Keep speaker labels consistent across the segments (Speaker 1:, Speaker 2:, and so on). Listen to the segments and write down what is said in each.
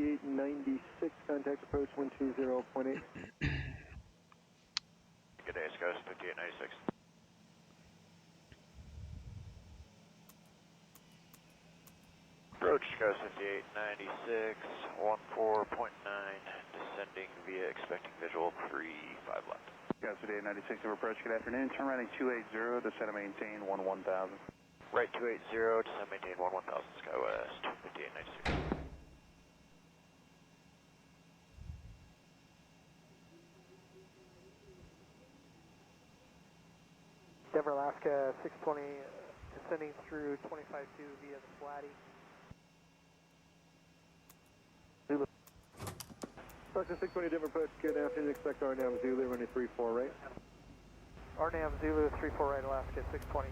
Speaker 1: 5896, contact approach 120.8.
Speaker 2: Good day, Sky 5896. Approach Sky 5896, 14.9, descending via expecting visual 35 left.
Speaker 3: Sky 5896 of approach, good afternoon. Turn right 280, descend and maintain 11,000.
Speaker 2: Right 280, descend maintain 11,000, Sky West 5896.
Speaker 4: Denver, Alaska 620, descending through 25-2 via the Flatty.
Speaker 1: Zulu. Alaska 620 Denver approach, good afternoon, expect RNAV Zulu running 34 right.
Speaker 4: RNAV Zulu 34 right, Alaska 620.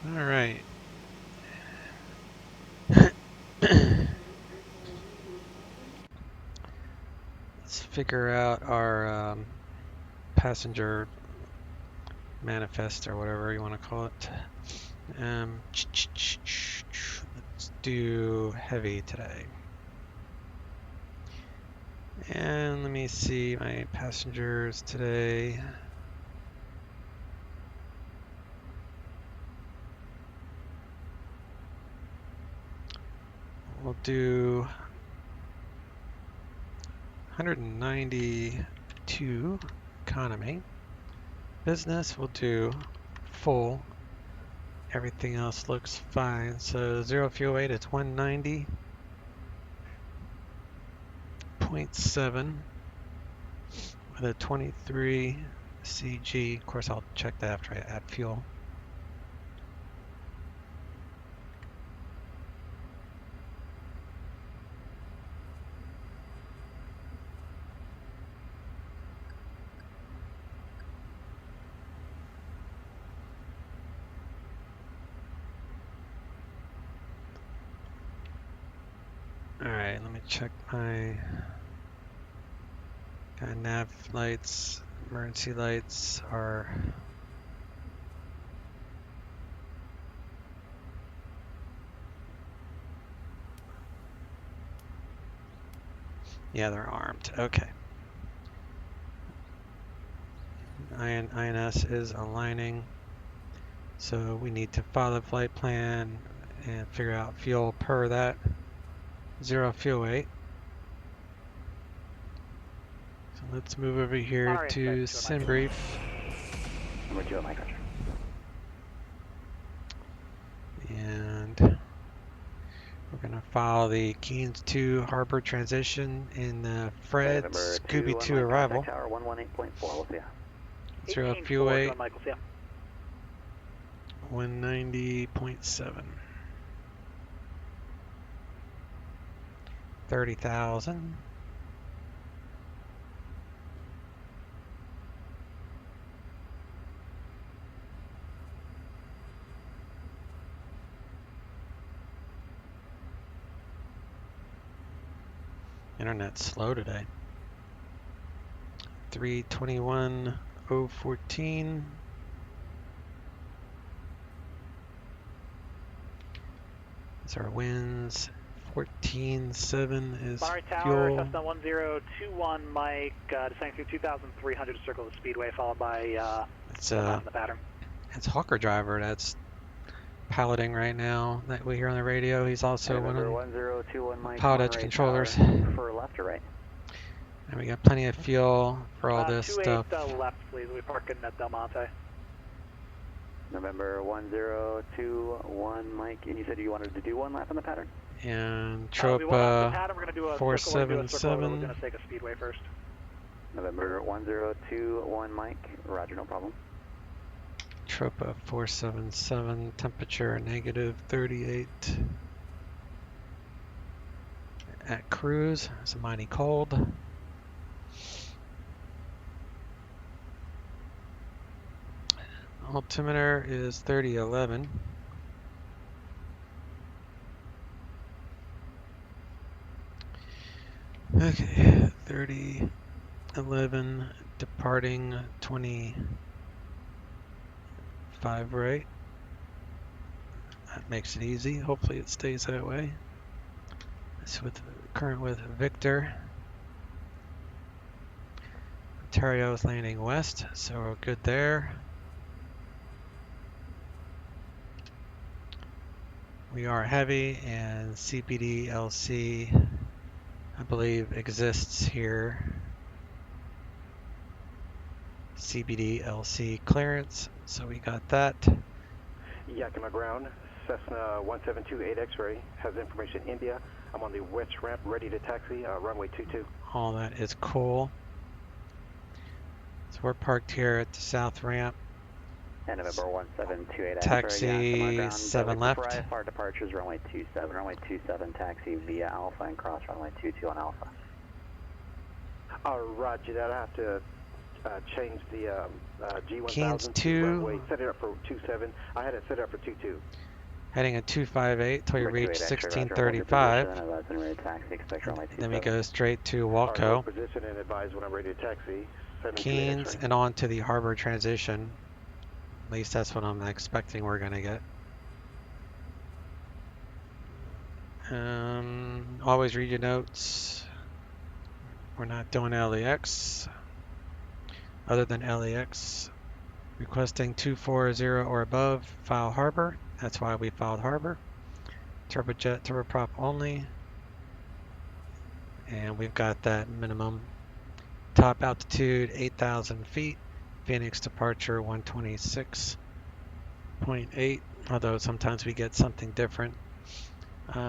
Speaker 5: All right. Let's figure out our passenger manifest or whatever you want to call it. Let's do heavy today. And let me see my passengers today. We'll do 192 economy. Business we'll do full. Everything else looks fine. So 0 fuel weight it's 190.7 with a 23 CG. Of course I'll check that after I add fuel. Alright, let me check my nav lights. Emergency lights are yeah, they're armed. Okay. INS is aligning. So we need to follow the flight plan and figure out fuel per that. 0 fuel weight. So let's move over here to SimBrief.
Speaker 3: Number 2 at Mike Roger.
Speaker 5: And we're going to follow the Keynes to Harbor transition in the Fred Scooby 2 arrival.
Speaker 3: Tower 118.4, we'll see ya.
Speaker 5: 0 fuel weight. 190.7. 30,000. Internet's slow today. 321.014. These are winds. 14.7 is
Speaker 4: Monterey Tower,
Speaker 5: fuel.
Speaker 4: Cessna 1021, Mike, descending through 2,300 to circle the speedway, followed by the pattern.
Speaker 5: It's Hawker Driver that's piloting right now that we hear on the radio. He's also one of the pilot edge controllers.
Speaker 3: For left or right?
Speaker 5: And we got plenty of fuel for all this stuff.
Speaker 4: Left, please. We park in at Del Monte.
Speaker 3: November 1021, Mike, and you said you wanted to do one lap on the pattern?
Speaker 5: And Tropa 477.
Speaker 4: We're going to take a speedway first.
Speaker 3: November 1021, Mike, roger, no problem.
Speaker 5: Tropa 477, temperature negative 38. At cruise, it's mighty cold. Altimeter is 3011. Okay, 3011 departing 25 right. That makes it easy. Hopefully it stays that way. It's with current with Victor. Ontario is landing west, so we're good there. We are heavy, and CPD LC, I believe, exists here. CPD LC clearance, so we got that.
Speaker 1: Yakima ground, Cessna 1728 X-ray, has information India. I'm on the west ramp, ready to taxi, runway 22.
Speaker 5: All that is cool. So we're parked here at the south ramp.
Speaker 6: And November 1728
Speaker 5: Taxi
Speaker 6: X-ray, ground,
Speaker 5: 7 left.
Speaker 6: Our departures runway 27, taxi via Alpha and cross runway 22 on Alpha.
Speaker 1: Roger that. I have to change the G1000
Speaker 5: Keens
Speaker 1: to
Speaker 5: 2.
Speaker 1: runway, set it up for 27. I had it set up for 22.
Speaker 5: Heading at 258 till you reach 1635. Then we go straight to Walco.
Speaker 1: Position and advise when I'm ready to taxi.
Speaker 5: Keens and on to the harbor transition. At least that's what I'm expecting we're going to get. Always read your notes. We're not doing LAX. Other than LAX. Requesting 240 or above, file harbor. That's why we filed harbor. Turbojet, turboprop only. And we've got that minimum. Top altitude 8,000 feet. Phoenix departure 126.8. Although sometimes we get something different.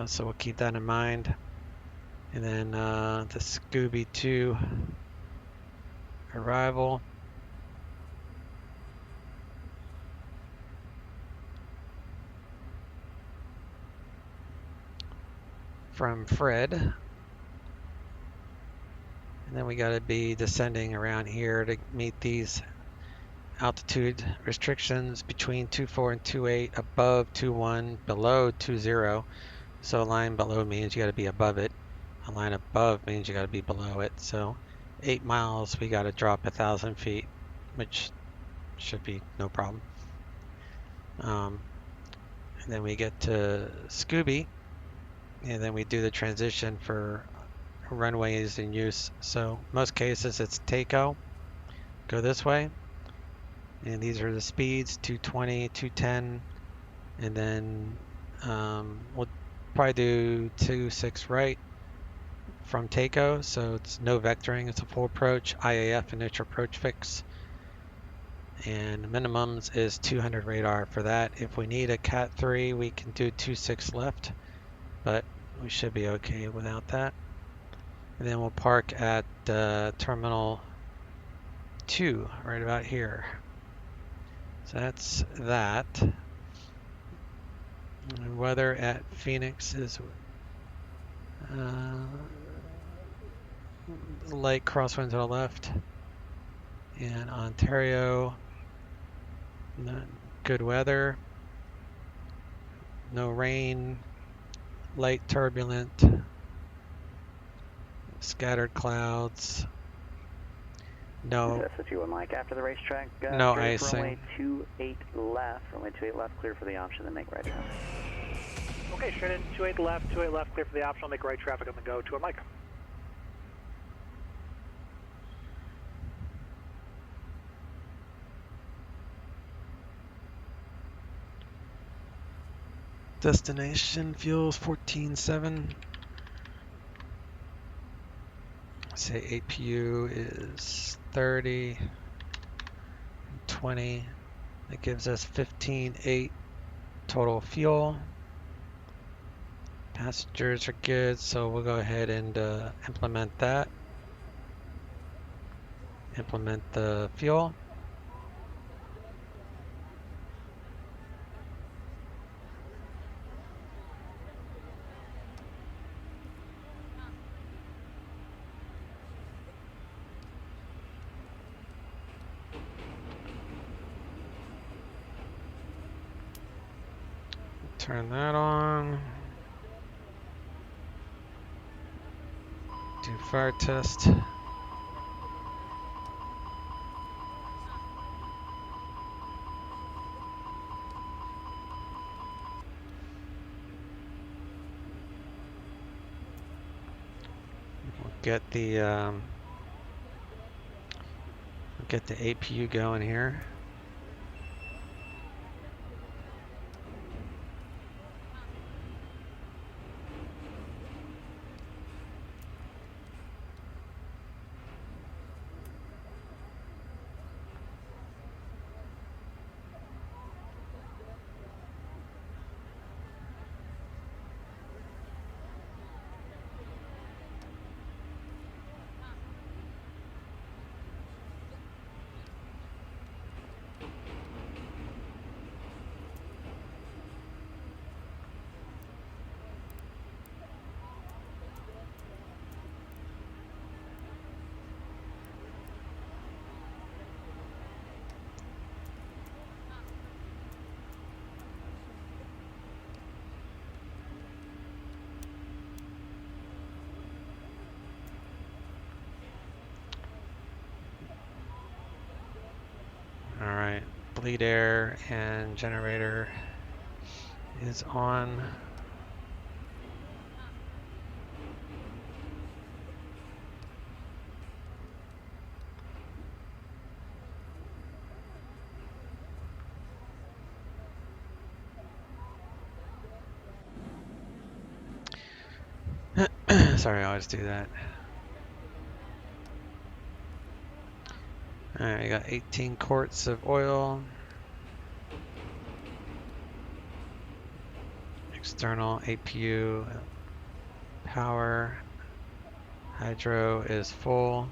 Speaker 5: So we'll keep that in mind. And then the Scooby 2 arrival. From Fred. And then we got to be descending around here to meet these altitude restrictions between 24 and 28, above 21, below 20. So a line below means you got to be above it. A line above means you got to be below it. So 8 miles, we got to drop 1,000 feet, which should be no problem. And then we get to Scooby. And then we do the transition for runways in use. So most cases it's TACO. Go this way. And these are the speeds, 220, 210. And then we'll probably do 26 right from TACO. So it's no vectoring. It's a full approach. IAF, initial approach fix. And minimums is 200 radar for that. If we need a Cat 3, we can do 26 left. But we should be okay without that. And then we'll park at Terminal 2, right about here. So that's that. And weather at Phoenix is light crosswind to the left. And Ontario, good weather. No rain. Light turbulent, scattered clouds, no,
Speaker 6: That's what you would like. After the racetrack,
Speaker 5: no icing.
Speaker 6: Runway 28 left, clear for the option, then make right traffic.
Speaker 4: Okay, straight in, 28 left, clear for the option, I'll make right traffic on the go to a mic.
Speaker 5: Destination fuels 14.7. Say APU is 30, 20. That gives us 15.8 total fuel. Passengers are good, so we'll go ahead and implement that. Implement the fuel. Turn that on. Do fire test. Get the APU going here. All right, bleed air and generator is on. Sorry, I always do that. All right, we got 18 quarts of oil. External APU power. Hydro is full.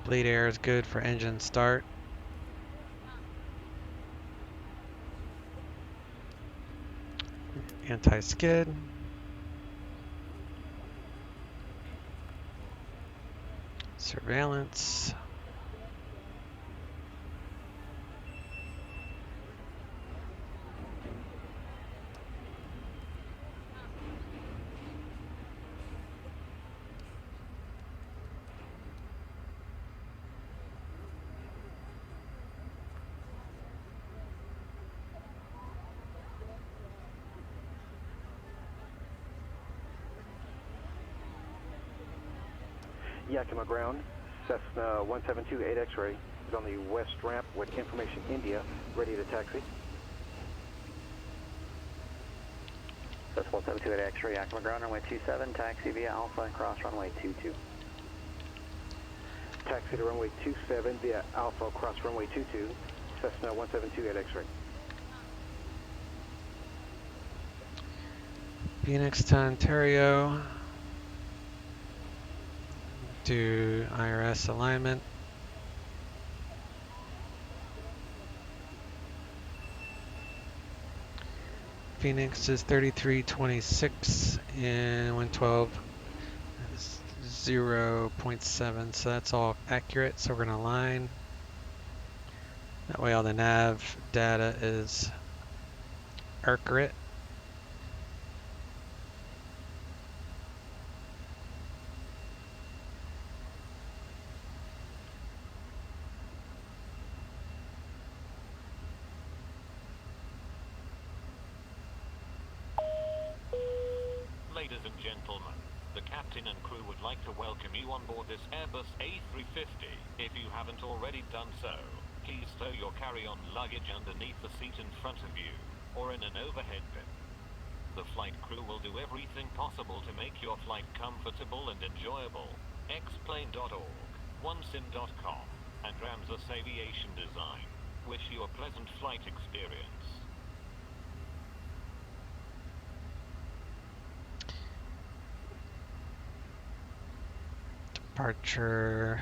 Speaker 5: Bleed air is good for engine start. Anti-skid. Surveillance.
Speaker 1: Yakima ground, Cessna 1728 X-ray is on the west ramp with information India, ready to taxi.
Speaker 6: Cessna 1728 X-ray, Yakima ground, runway 27, taxi via Alpha and cross runway 22.
Speaker 1: Taxi to runway 27 via Alpha, cross runway 22, Cessna 1728 X-ray.
Speaker 5: Phoenix to Ontario. Do IRS alignment. Phoenix is 3326 and 112 is 0.7, so that's all accurate. So we're gonna align. That way all the nav data is accurate.
Speaker 7: Ladies and gentlemen, the captain and crew would like to welcome you on board this Airbus A350. If you haven't already done so, please stow your carry-on luggage underneath the seat in front of you, or in an overhead bin. The flight crew will do everything possible to make your flight comfortable and enjoyable. Xplane.org, onesim.com, and Ramsas Aviation Design wish you a pleasant flight experience.
Speaker 5: Departure.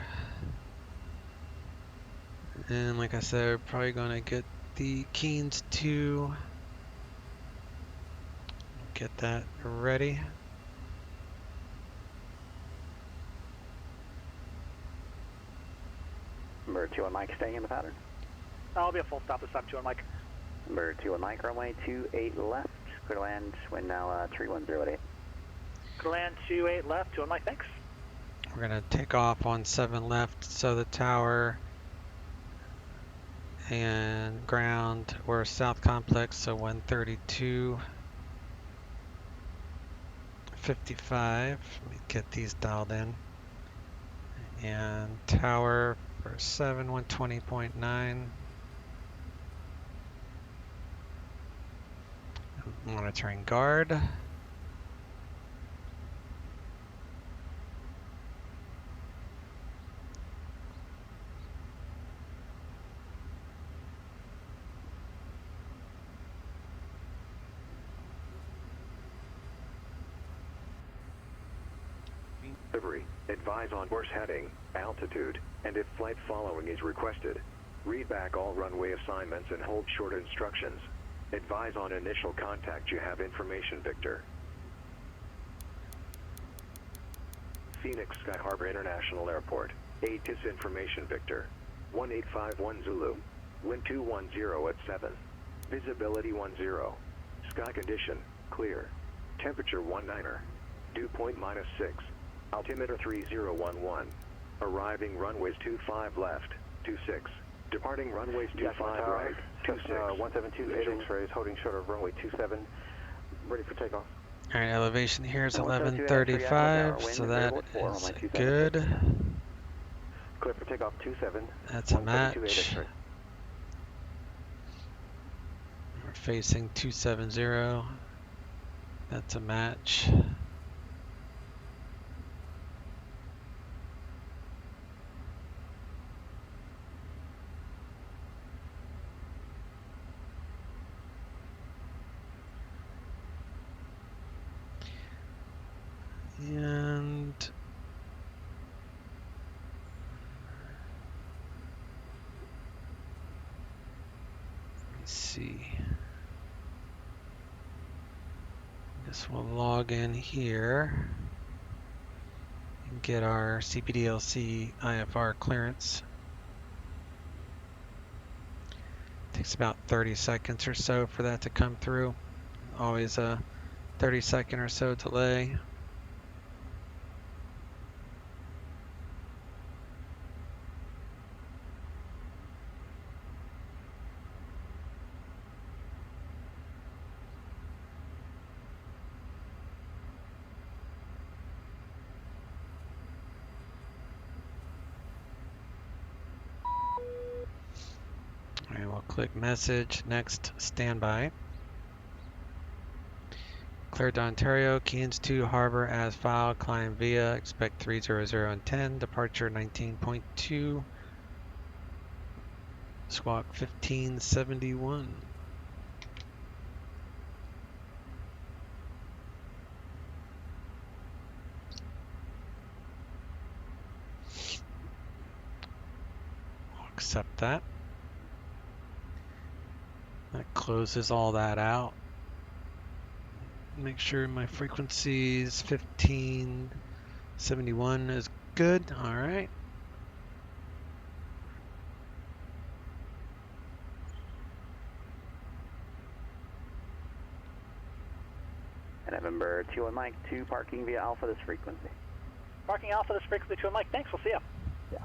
Speaker 5: And like I said, we're probably gonna get the Keens 2. Get that ready.
Speaker 6: Number 21 Mike, staying in the pattern.
Speaker 4: I'll be a full stop this time, 21 Mike.
Speaker 6: Number 21 Mike, runway 28 left. Clear to land, wind now 310 at 8.
Speaker 4: Clear to land 28 left, 21 Mike, thanks.
Speaker 5: We're gonna take off on 7 left, so the tower and ground or south complex, so 132. 55. Let me get these dialed in. And tower for 7, 120.9. Monitoring guard.
Speaker 8: Delivery. Advise on course heading, altitude, and if flight following is requested. Read back all runway assignments and hold short instructions. Advise on initial contact. You have information, Victor. Phoenix Sky-Harbor International Airport. ATIS information, Victor. 1851 Zulu. Wind 210 at 7. Visibility 10. Sky condition, clear. Temperature 19er. Dew point -6. Altimeter 3011. Arriving runways 25 left, 26. Departing runways 25 right, 26.
Speaker 1: 172 X-rays holding short of runway 27. Ready for takeoff.
Speaker 5: All right, elevation here is 1135, so that is good.
Speaker 1: Clear for takeoff 27.
Speaker 5: That's a
Speaker 1: 172
Speaker 5: match.
Speaker 1: X-ray.
Speaker 5: We're facing 270. That's a match. And let me see. Guess we'll log in here and get our CPDLC IFR clearance. Takes about 30 seconds or so for that to come through. Always a 30-second or so delay. Alright, we'll click message, next standby. Cleared to Ontario, Keens to Harbor as filed, climb via, expect 300 and 10, departure 19.2, squawk 1571. I'll accept that. That closes all that out. Make sure my frequency is 1571 is good. All right.
Speaker 6: November 21 Mike, 2 parking via Alpha this frequency.
Speaker 4: Parking Alpha, this frequency 21 Mike, thanks, we'll see you.
Speaker 6: Yeah.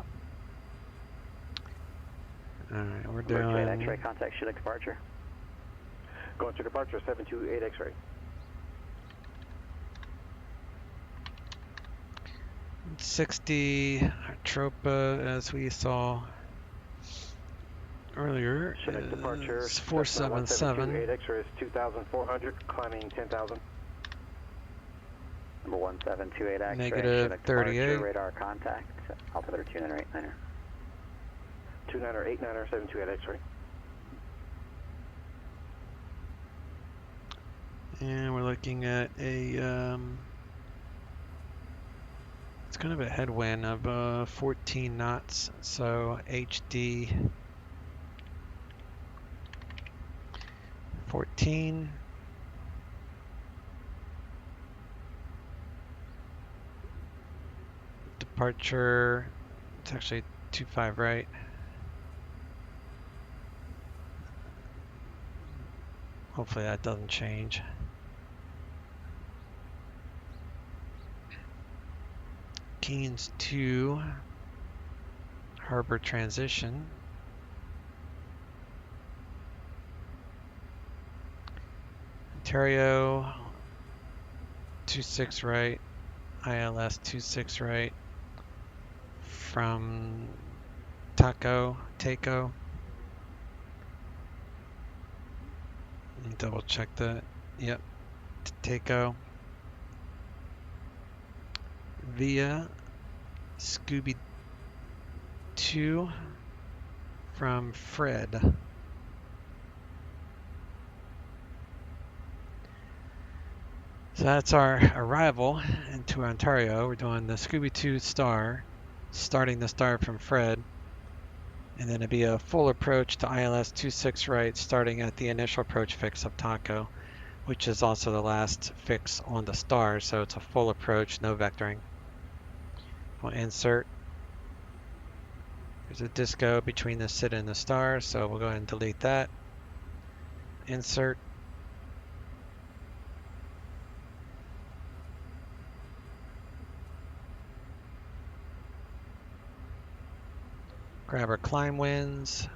Speaker 5: All right, we're
Speaker 6: Number
Speaker 5: doing
Speaker 6: X-ray contact Chinook departure.
Speaker 1: Going to departure 728 X-ray.
Speaker 5: 60 Tropa, as we saw earlier,
Speaker 1: Chinook departure
Speaker 5: is 477.
Speaker 1: 172 X-ray is 2,400, climbing 10,000.
Speaker 6: Number 1728 X-ray.
Speaker 5: Negative
Speaker 6: Chinook
Speaker 5: 38.
Speaker 6: departure, radar contact. Altimeter 2989er.
Speaker 1: 2989er, 728 X-ray.
Speaker 5: And we're looking at a it's kind of a headwind of 14 knots, so HD 14. Departure, it's actually 25 right. Hopefully that doesn't change. Keynes to harbor transition. Ontario 26 right, ILS 26 right from Taco. Let me double check that. Yep, Taco. Via Scooby 2 from Fred. So that's our arrival into Ontario. We're doing the Scooby 2 star, starting the star from Fred, and then it'd be a full approach to ILS 26 right, starting at the initial approach fix of Taco, which is also the last fix on the star, so it's a full approach, no vectoring. We'll insert. There's a disco between the SID and the star, so we'll go ahead and delete that. Insert. Grab our climb winds.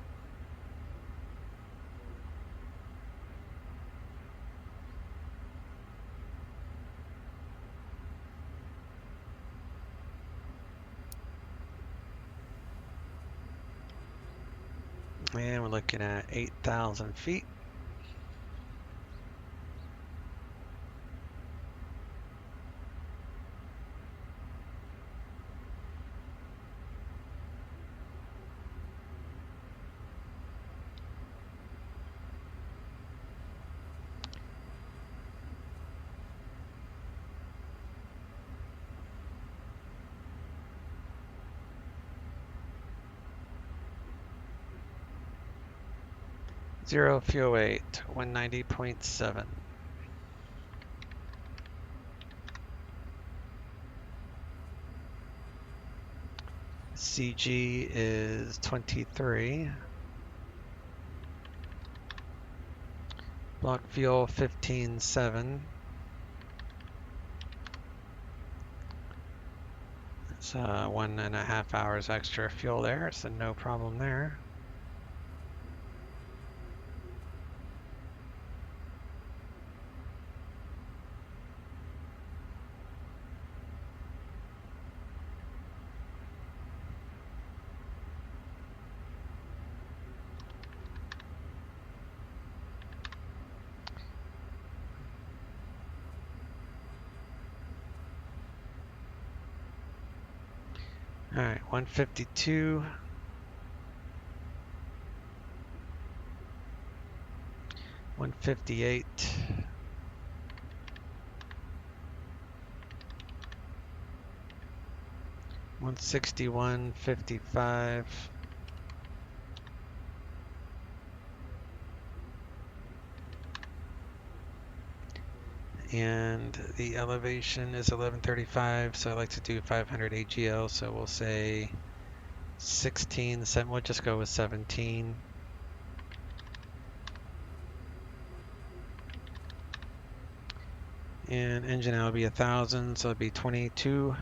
Speaker 5: And we're looking at 8,000 feet. Zero fuel weight, 190.7. CG is 23. Block fuel 15.7. It's 1.5 hours extra fuel there, so no problem there. All right, 152. 158. 161.55. And the elevation is 1135, so I like to do 500 AGL, so we'll say 16, we'll just go with 17. And engine out will be 1,000, so it'll be 22.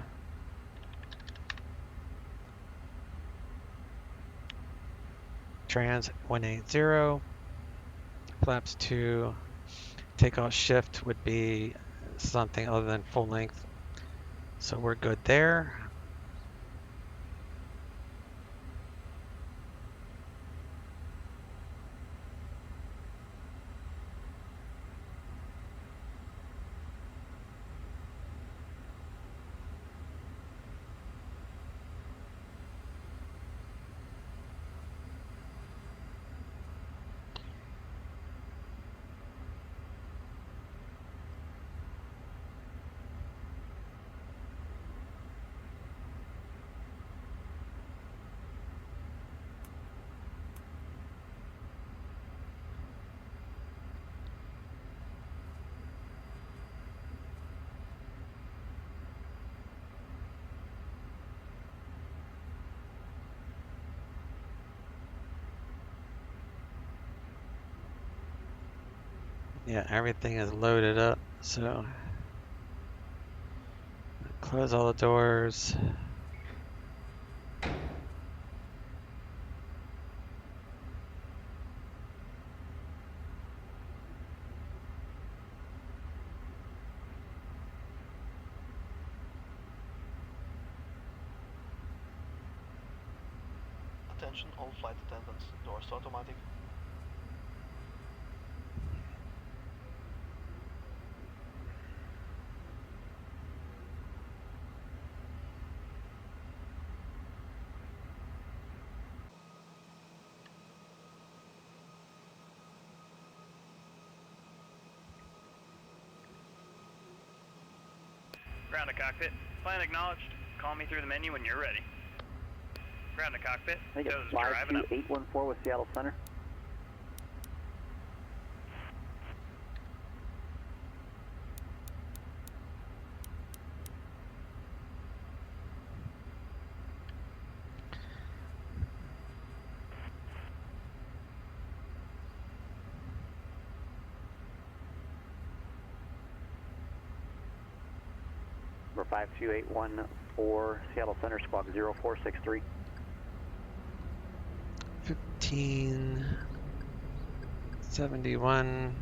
Speaker 5: Trans 180, flaps 2. Takeoff shift would be something other than full length, so we're good there. Yeah, everything is loaded up, so close all the doors.
Speaker 9: Attention all flight attendants, doors automatic.
Speaker 10: Ground to cockpit. Plan acknowledged. Call me through the menu when you're ready. Ground to cockpit.
Speaker 6: I think
Speaker 10: Joe's
Speaker 6: it's
Speaker 10: driving up.
Speaker 6: 52814 with Seattle Center. Number 52814 Seattle Center, squawk 0463.
Speaker 5: 1571.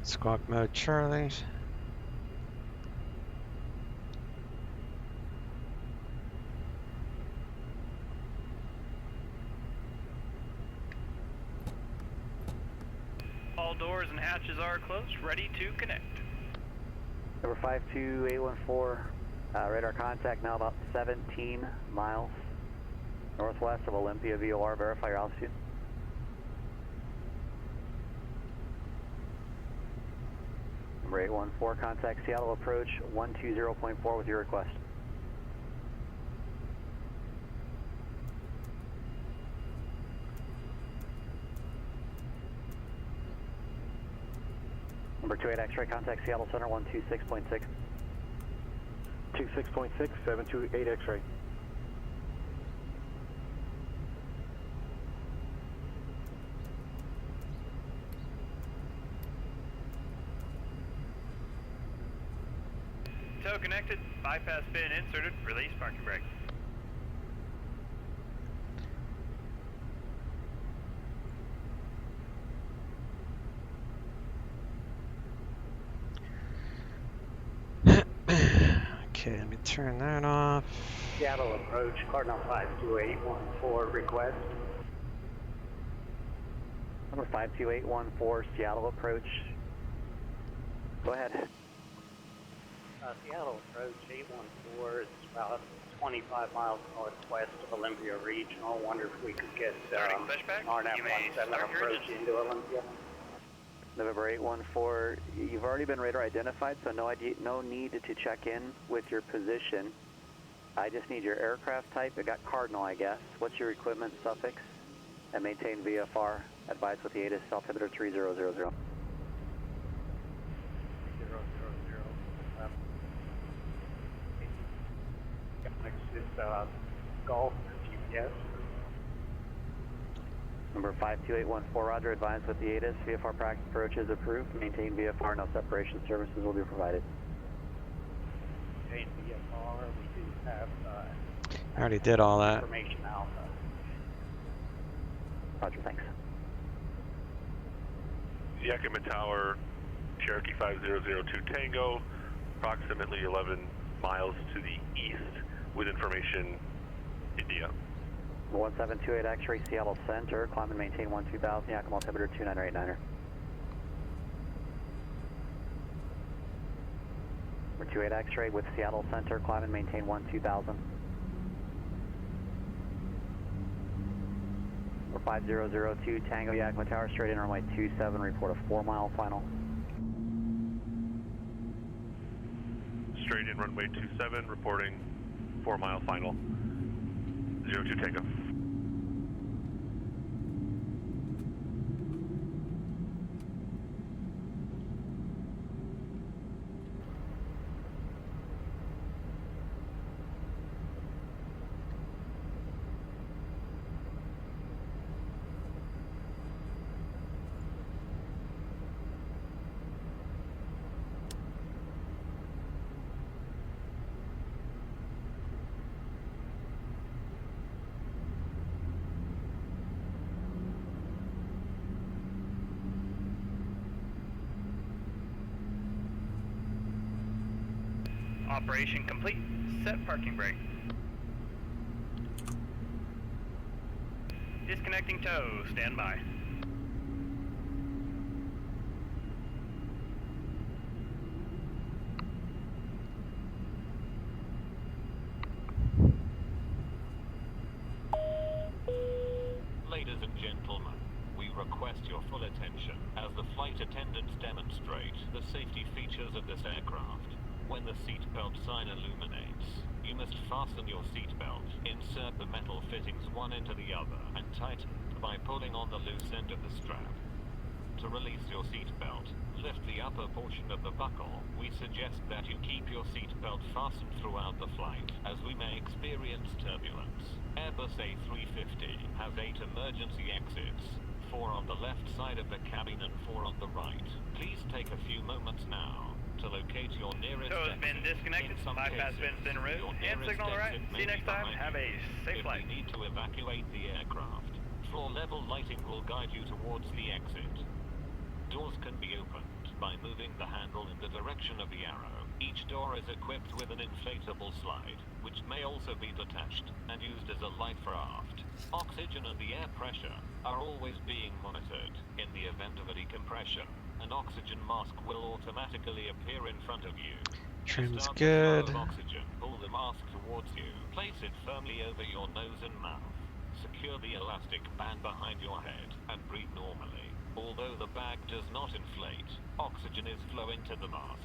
Speaker 5: Squawk mode Charlie.
Speaker 10: All doors and hatches are closed, ready to connect.
Speaker 6: Number 52814, radar contact now about 17 miles northwest of Olympia VOR. Verify your altitude. Number 814, contact Seattle approach 120.4 with your request. Number 28 X-ray, contact Seattle Center 126.6.
Speaker 1: 26.6, 728 X-ray.
Speaker 10: Tow connected, bypass pin inserted, release parking brake.
Speaker 5: Okay, let me turn that off.
Speaker 4: Seattle approach, Cardinal 52814, request.
Speaker 6: Number 52814, Seattle approach. Go ahead.
Speaker 4: Seattle approach 814 is about 25 miles northwest of Olympia Regional. Wonder if we could get
Speaker 10: Starting pushback,
Speaker 4: RNF
Speaker 10: you may
Speaker 4: 17
Speaker 10: start your
Speaker 4: approach
Speaker 10: engine.
Speaker 4: into Olympia.
Speaker 6: November 814, you've already been radar identified, so no need to check in with your position. I just need your aircraft type. It got Cardinal, I guess. What's your equipment suffix? And maintain VFR. Advise with the ATIS altimeter 3000.
Speaker 4: 000. Next is Golf GPS.
Speaker 6: Number 52814, roger. Advise with the ATIS. VFR practice approach is approved. Maintain VFR. No separation services will be provided.
Speaker 4: Maintain VFR. We do have
Speaker 5: I already did all that.
Speaker 4: information alpha.
Speaker 6: Roger, thanks.
Speaker 11: Yakima Tower, Cherokee 5002 Tango, approximately 11 miles to the east with information India.
Speaker 6: 1728 X-ray, Seattle Center, climb and maintain 12000, Yakima altimeter 2989er. Number 28 X-ray with Seattle Center, climb and maintain 12000. Number 5002 Tango, Yakima Tower, straight in runway 27, report a 4-mile final.
Speaker 11: Straight in runway 27, reporting 4-mile final. 02 takeoff.
Speaker 10: Operation complete. Set parking brake. Disconnecting tow. Stand by.
Speaker 7: Ladies and gentlemen, we request your full attention as the flight attendants demonstrate the safety features of this aircraft. When the seatbelt sign illuminates, you must fasten your seatbelt, insert the metal fittings one into the other, and tighten by pulling on the loose end of the strap. To release your seatbelt, lift the upper portion of the buckle. We suggest that you keep your seatbelt fastened throughout the flight, as we may experience turbulence. Airbus A350 has 8 emergency exits, 4 on the left side of the cabin and 4 on the right. Please take a few moments now to locate your nearest
Speaker 10: Tow has been disconnected, bypass has been removed, and signal to right. See you next time. Have a safe flight.
Speaker 7: If you need to evacuate the aircraft, floor level lighting will guide you towards the exit. Doors can be opened by moving the handle in the direction of the arrow. Each door is equipped with an inflatable slide, which may also be detached and used as a life raft. Oxygen and the air pressure are always being monitored. In the event of a decompression, an oxygen mask will automatically appear in front of you.
Speaker 5: Trim's
Speaker 7: Start
Speaker 5: good.
Speaker 7: the flow of oxygen. Pull the mask towards you. Place it firmly over your nose and mouth. Secure the elastic band behind your head and breathe normally. Although the bag does not inflate, oxygen is flowing to the mask.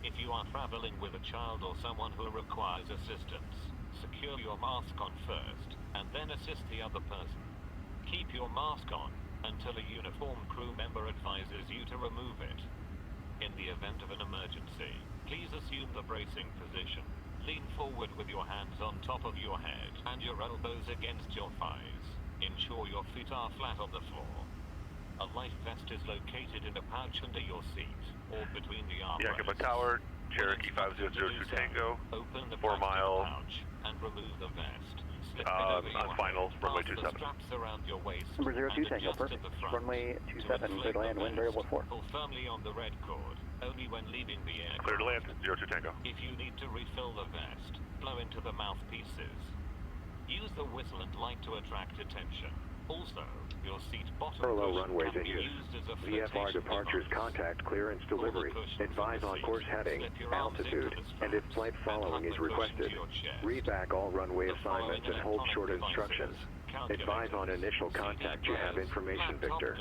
Speaker 7: If you are traveling with a child or someone who requires assistance, secure your mask on first, and then assist the other person. Keep your mask on until a uniformed crew member advises you to remove it. In the event of an emergency, please assume the bracing position. Lean forward with your hands on top of your head and your elbows against your thighs. Ensure your feet are flat on the floor. A life vest is located in a pouch under your seat or between the armrests.
Speaker 11: Yakima Tower, Cherokee 5002 Tango,
Speaker 7: Open the
Speaker 11: 4 mile,
Speaker 7: pouch and remove the vest. Slip it
Speaker 11: on
Speaker 7: over your
Speaker 11: final,
Speaker 7: head,
Speaker 11: runway
Speaker 7: pass
Speaker 11: 27.
Speaker 7: the straps around your waist
Speaker 6: Number 02
Speaker 7: and
Speaker 6: Tango,
Speaker 7: adjust
Speaker 6: perfect.
Speaker 7: at the front.
Speaker 6: Runway
Speaker 7: To
Speaker 6: 27,
Speaker 7: inflate
Speaker 6: clear to land,
Speaker 7: the
Speaker 6: wind
Speaker 7: vest,
Speaker 6: variable 4.
Speaker 7: pull firmly on the red cord, only when leaving the aircraft.
Speaker 11: Clear to land, 02 Tango.
Speaker 7: If you need to refill the vest, blow into the mouthpieces. Use the whistle and light to attract attention. Also, your seat bottom
Speaker 8: Furlough
Speaker 7: cushion
Speaker 8: runways
Speaker 7: can
Speaker 8: in
Speaker 7: be
Speaker 8: use.
Speaker 7: used as a
Speaker 8: VFR
Speaker 7: flotation
Speaker 8: departures
Speaker 7: device.
Speaker 8: contact clearance
Speaker 7: Pull the
Speaker 8: delivery.
Speaker 7: cushion
Speaker 8: Advise
Speaker 7: from
Speaker 8: on
Speaker 7: the
Speaker 8: course
Speaker 7: seat.
Speaker 8: heading,
Speaker 7: Slip your arms into
Speaker 8: altitude,
Speaker 7: the
Speaker 8: and if
Speaker 7: straps
Speaker 8: flight
Speaker 7: and
Speaker 8: following
Speaker 7: tuck
Speaker 8: is
Speaker 7: the cushion
Speaker 8: requested.
Speaker 7: to your chest.
Speaker 8: Read back all runway
Speaker 7: The following
Speaker 8: assignments and hold
Speaker 7: electronic
Speaker 8: short
Speaker 7: devices,
Speaker 8: instructions. Advise on initial contact you have information, Victor.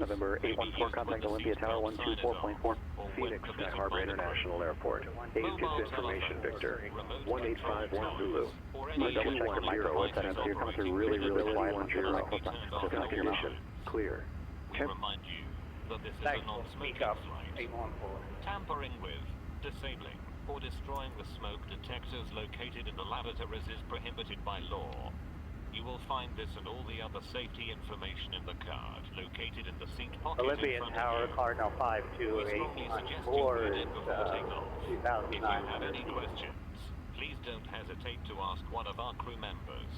Speaker 6: November 814, contact Olympia Tower 124.4.
Speaker 8: Phoenix Sky-Harbor International Airport. Aid gets information, Victor. 1851 Zulu.
Speaker 6: Double check your microphone setup. You're coming through really, really quiet on your microphone. Just not your mouth.
Speaker 8: Communication clear.
Speaker 7: We remind you that this is a non-smoking flight. Tampering with, disabling, or destroying the smoke detectors located in the lavatories is prohibited by law. You will find this and all the other safety information in the card located in the seat pocket
Speaker 4: Olympia
Speaker 7: in front
Speaker 4: Tower,
Speaker 7: of you.
Speaker 4: Cardinal
Speaker 7: We strongly suggest you
Speaker 4: 5284
Speaker 7: read
Speaker 4: is
Speaker 7: it before takeoff. If you have
Speaker 4: 2,900
Speaker 7: any questions, please don't hesitate to ask one of our crew members.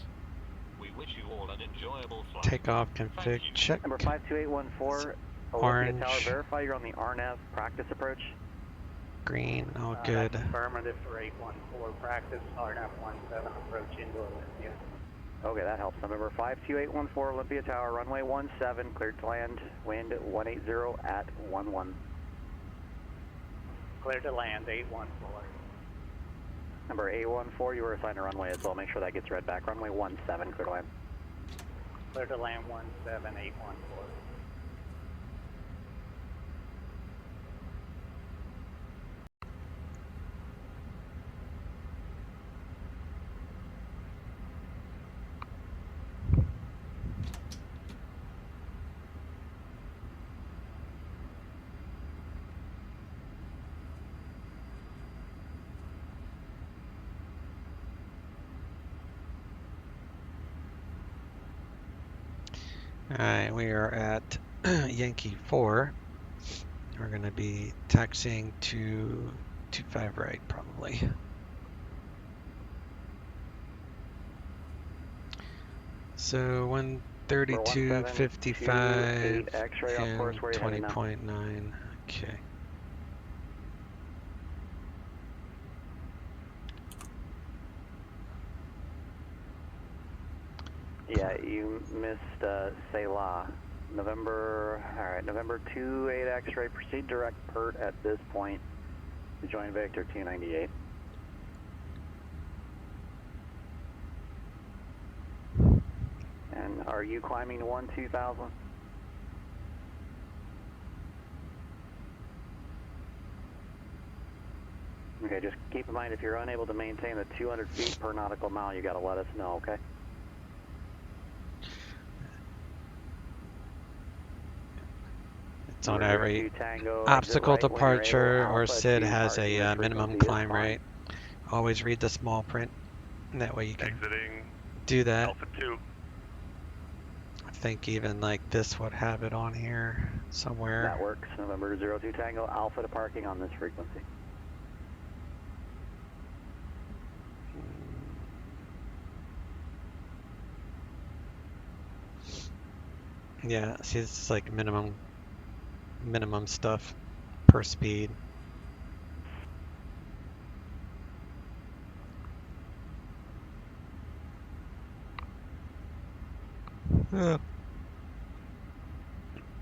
Speaker 7: We wish you all an enjoyable flight.
Speaker 5: Takeoff config check.
Speaker 6: Number 52814,
Speaker 5: Orange.
Speaker 6: Olympia Tower, verify you're on the RNAV practice approach.
Speaker 5: Green, all good.
Speaker 4: That's affirmative for 814 practice, RNAV 17 approach into Olympia.
Speaker 6: Okay, that helps. Number 52814, Olympia Tower, runway 17, cleared to land, wind 180 at 11.
Speaker 4: Clear to land, 814.
Speaker 6: Number 814, you were assigned a runway as well. Make sure that gets read back. Runway 17, clear to land.
Speaker 4: Clear to land 17814.
Speaker 5: Alright, we are at Yankee 4. We're going to be taxiing to 25 right, probably. So 132.55 and 20.9. Okay.
Speaker 6: Yeah, you missed Selah. November 28 X-ray, proceed direct PERT at this point. Join Victor 298. And are you climbing 2000? Okay, just keep in mind if you're unable to maintain the 200 feet per nautical mile, you gotta let us know, okay?
Speaker 5: It's on every obstacle departure or SID has a minimum climb rate. Always read the small print, and that way you can do that.
Speaker 11: Alpha 2.
Speaker 5: I think even like this would have it on here somewhere.
Speaker 6: That works. November 02 Tango, Alpha to parking on this frequency.
Speaker 5: Yeah, see, it's like minimum stuff per speed.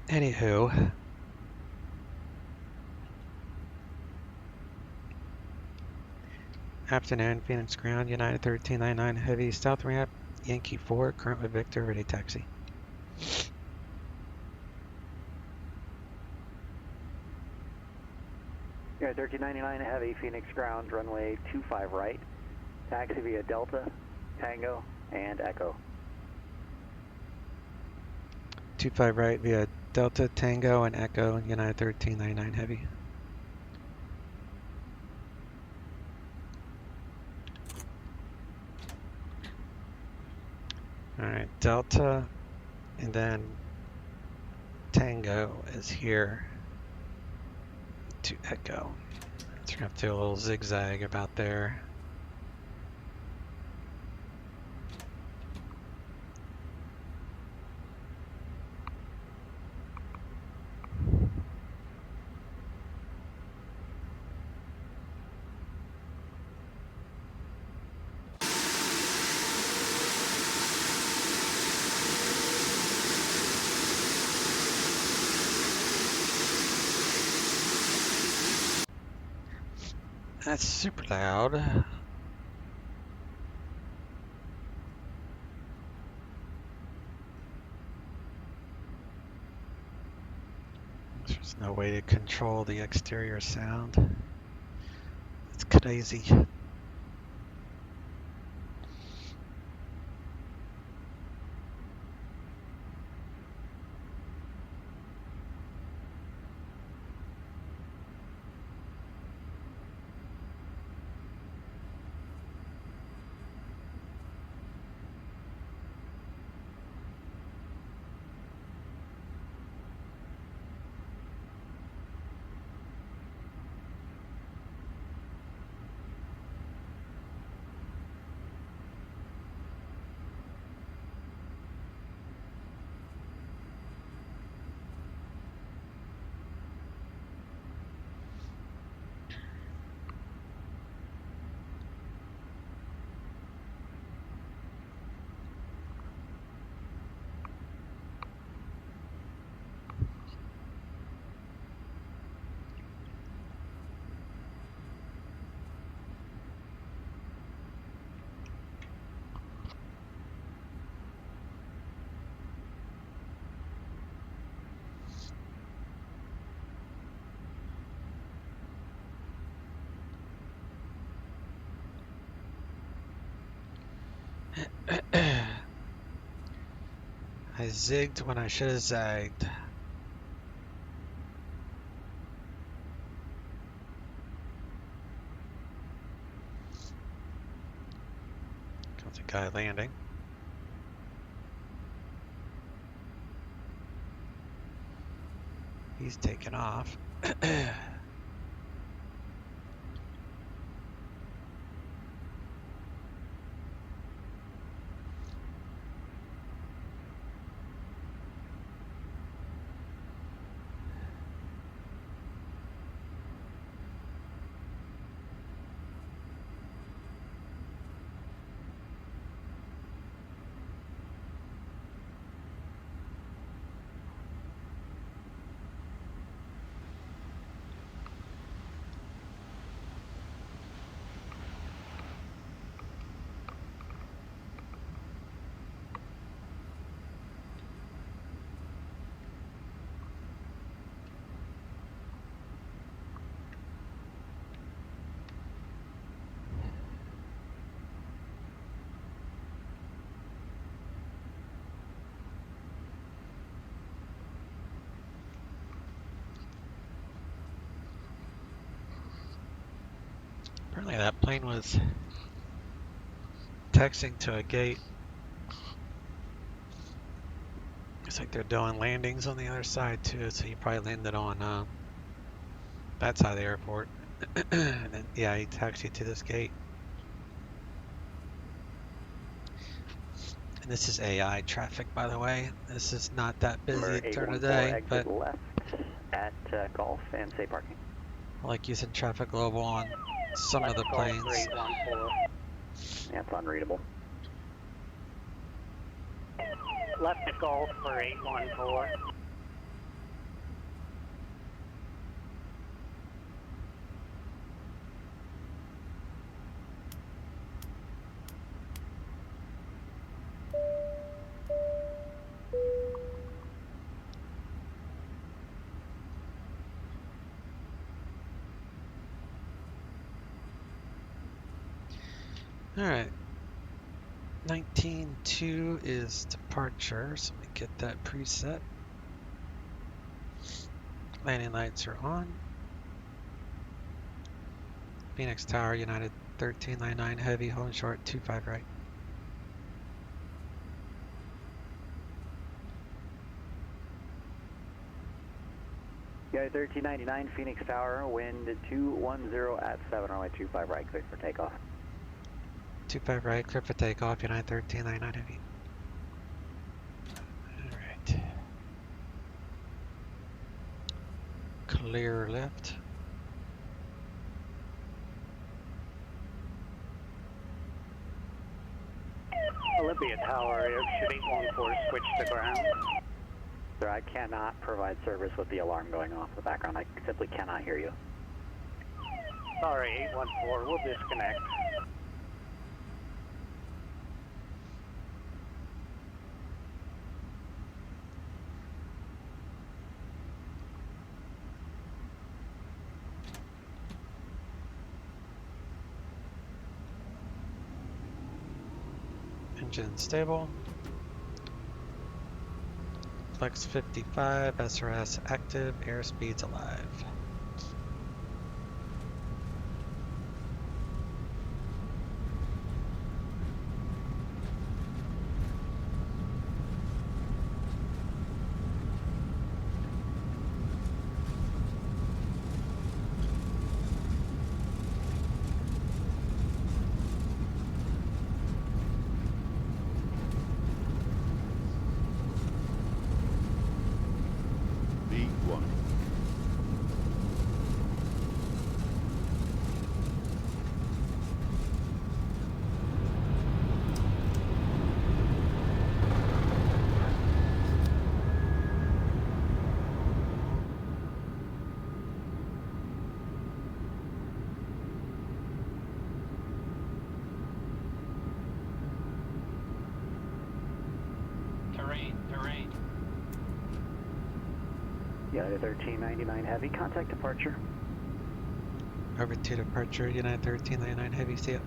Speaker 5: Anywho, afternoon, Phoenix ground, United 1399 heavy south ramp, Yankee 4, current with Victor, ready taxi.
Speaker 6: Yeah, 1399 heavy, Phoenix ground, runway 25 right. Taxi via Delta, Tango, and Echo.
Speaker 5: 25 right via Delta, Tango, and Echo, United 1399 heavy. Alright, Delta, and then Tango is here to Echo. So we're going to have to do a little zigzag about there. That's super loud. There's no way to control the exterior sound. It's crazy. I zigged when I should have zagged. Comes a guy landing. He's taking off. Apparently that plane was taxiing to a gate. Looks like they're doing landings on the other side too, so he probably landed on that side of the airport. And then, yeah, he taxied to this gate. And this is AI traffic, by the way. This is not that busy during the day, but
Speaker 6: left at Golf and say parking.
Speaker 5: I like using Traffic Global on some of the planes.
Speaker 6: Yeah, it's unreadable.
Speaker 4: Left at Golf for 814.
Speaker 5: All right. 19.2 is departure, so let me get that preset. Landing lights are on. Phoenix Tower, United 1399 heavy, holding short 25 right.
Speaker 6: United 1399 Phoenix Tower, wind 210 at 7, runway 25 right, clear for takeoff.
Speaker 5: 25 right, clear for takeoff, United 1399 heavy. Alright. Clear left.
Speaker 4: Olympia Tower, airshoot 814, switch to ground.
Speaker 6: Sir, I cannot provide service with the alarm going off in the background. I simply cannot hear you.
Speaker 4: Sorry, 814, we'll disconnect.
Speaker 5: Engine stable. Flex 55, SRS active, airspeed's alive.
Speaker 10: Terrain.
Speaker 6: United 1399 heavy, contact departure.
Speaker 5: Over to departure, United 1399 heavy, see ya.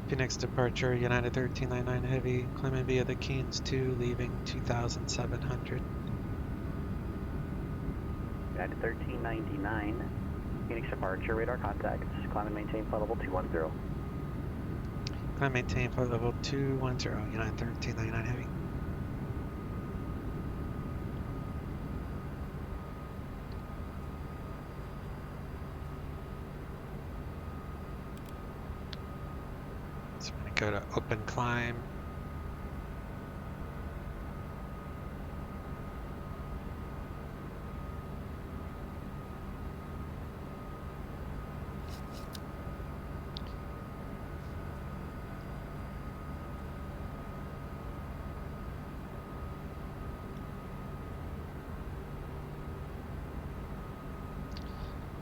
Speaker 5: Phoenix departure, United 1399 heavy, climbing via the Keynes 2, leaving 2,700.
Speaker 6: United 1399, Phoenix departure, radar contacts, climb and maintain flight level 210.
Speaker 5: Climb maintain flight level 210, United 1399 heavy. So I'm going to go to open climb.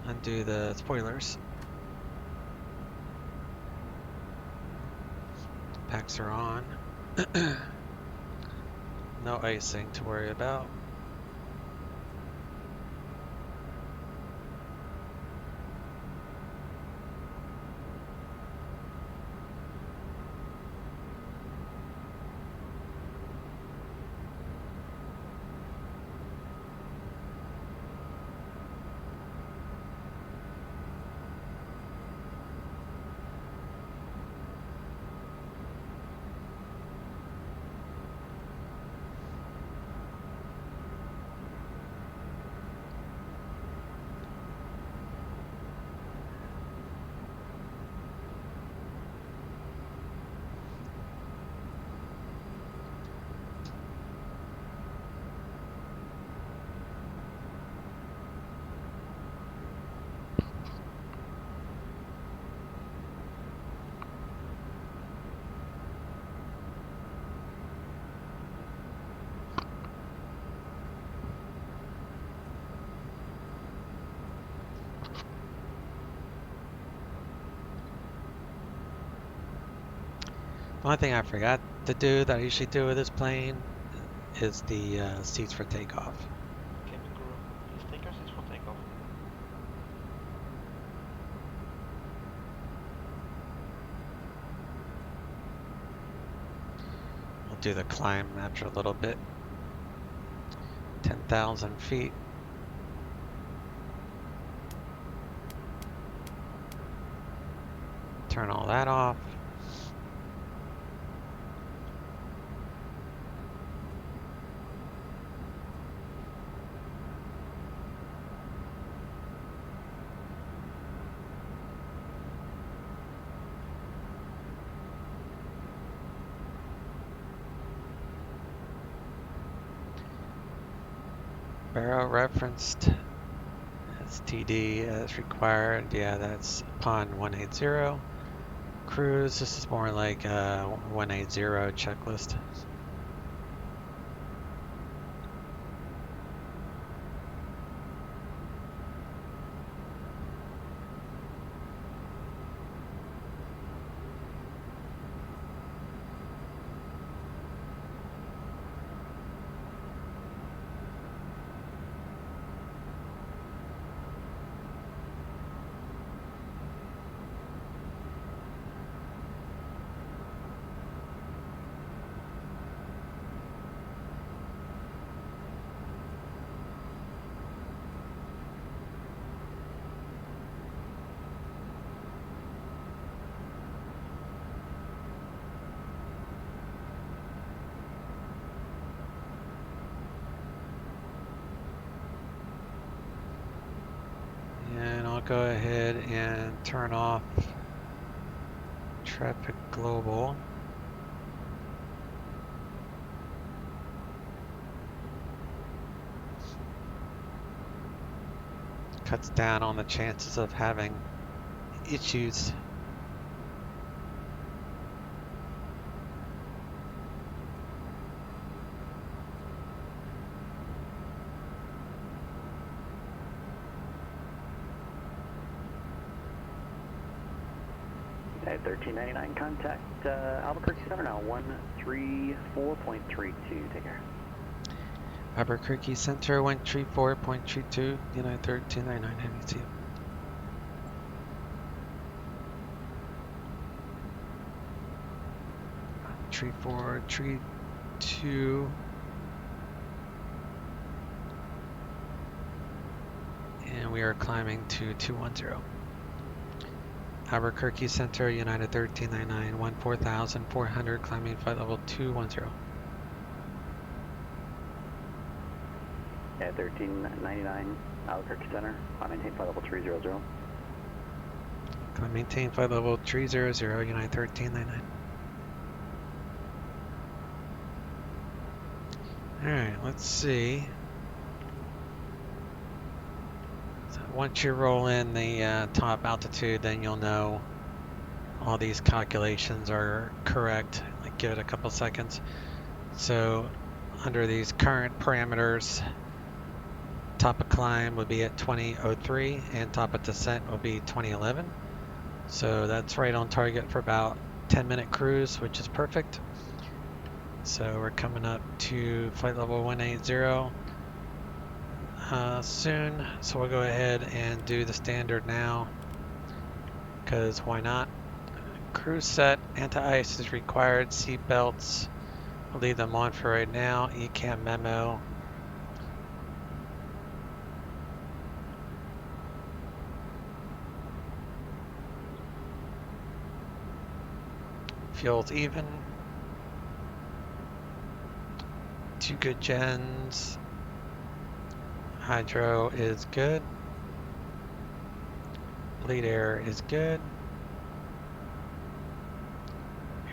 Speaker 5: Undo the spoilers. Packs are on. No icing to worry about. The only thing I forgot to do that I usually do with this plane is the seats for takeoff.
Speaker 9: Cabin crew, please take your seats for takeoff.
Speaker 5: We'll do the climb after a little bit. 10,000 feet. Turn all that off. Barrel referenced as TD as required. Yeah, that's upon 180. Cruise, this is more like a 180 checklist. And I'll go ahead and turn off Traffic Global. Cuts down on the chances of having issues.
Speaker 6: At 1399, contact Albuquerque Center now, 134.32. Take care.
Speaker 5: Albuquerque Center 134.32, United 1399, heavy to you. Tree 4, tree 2. And we are climbing to 210. Albuquerque Center, United 1399, 14,400, climbing flight level 210.
Speaker 6: At 1399, Albuquerque Center, I maintain flight level 300.
Speaker 5: Climb maintain flight level 300, United 1399. Alright, let's see. So once you roll in the top altitude, then you'll know all these calculations are correct. Like, give it a couple seconds. So under these current parameters, top of climb will be at 2003 and top of descent will be 2011. So that's right on target for about 10-minute cruise, which is perfect. So we're coming up to flight level 180 soon. So we'll go ahead and do the standard now, because why not? Cruise set, anti-ice is required, seat belts, I'll leave them on for right now. ECAM memo. Fuel's even. 2 good gens. Hydro is good. Bleed air is good.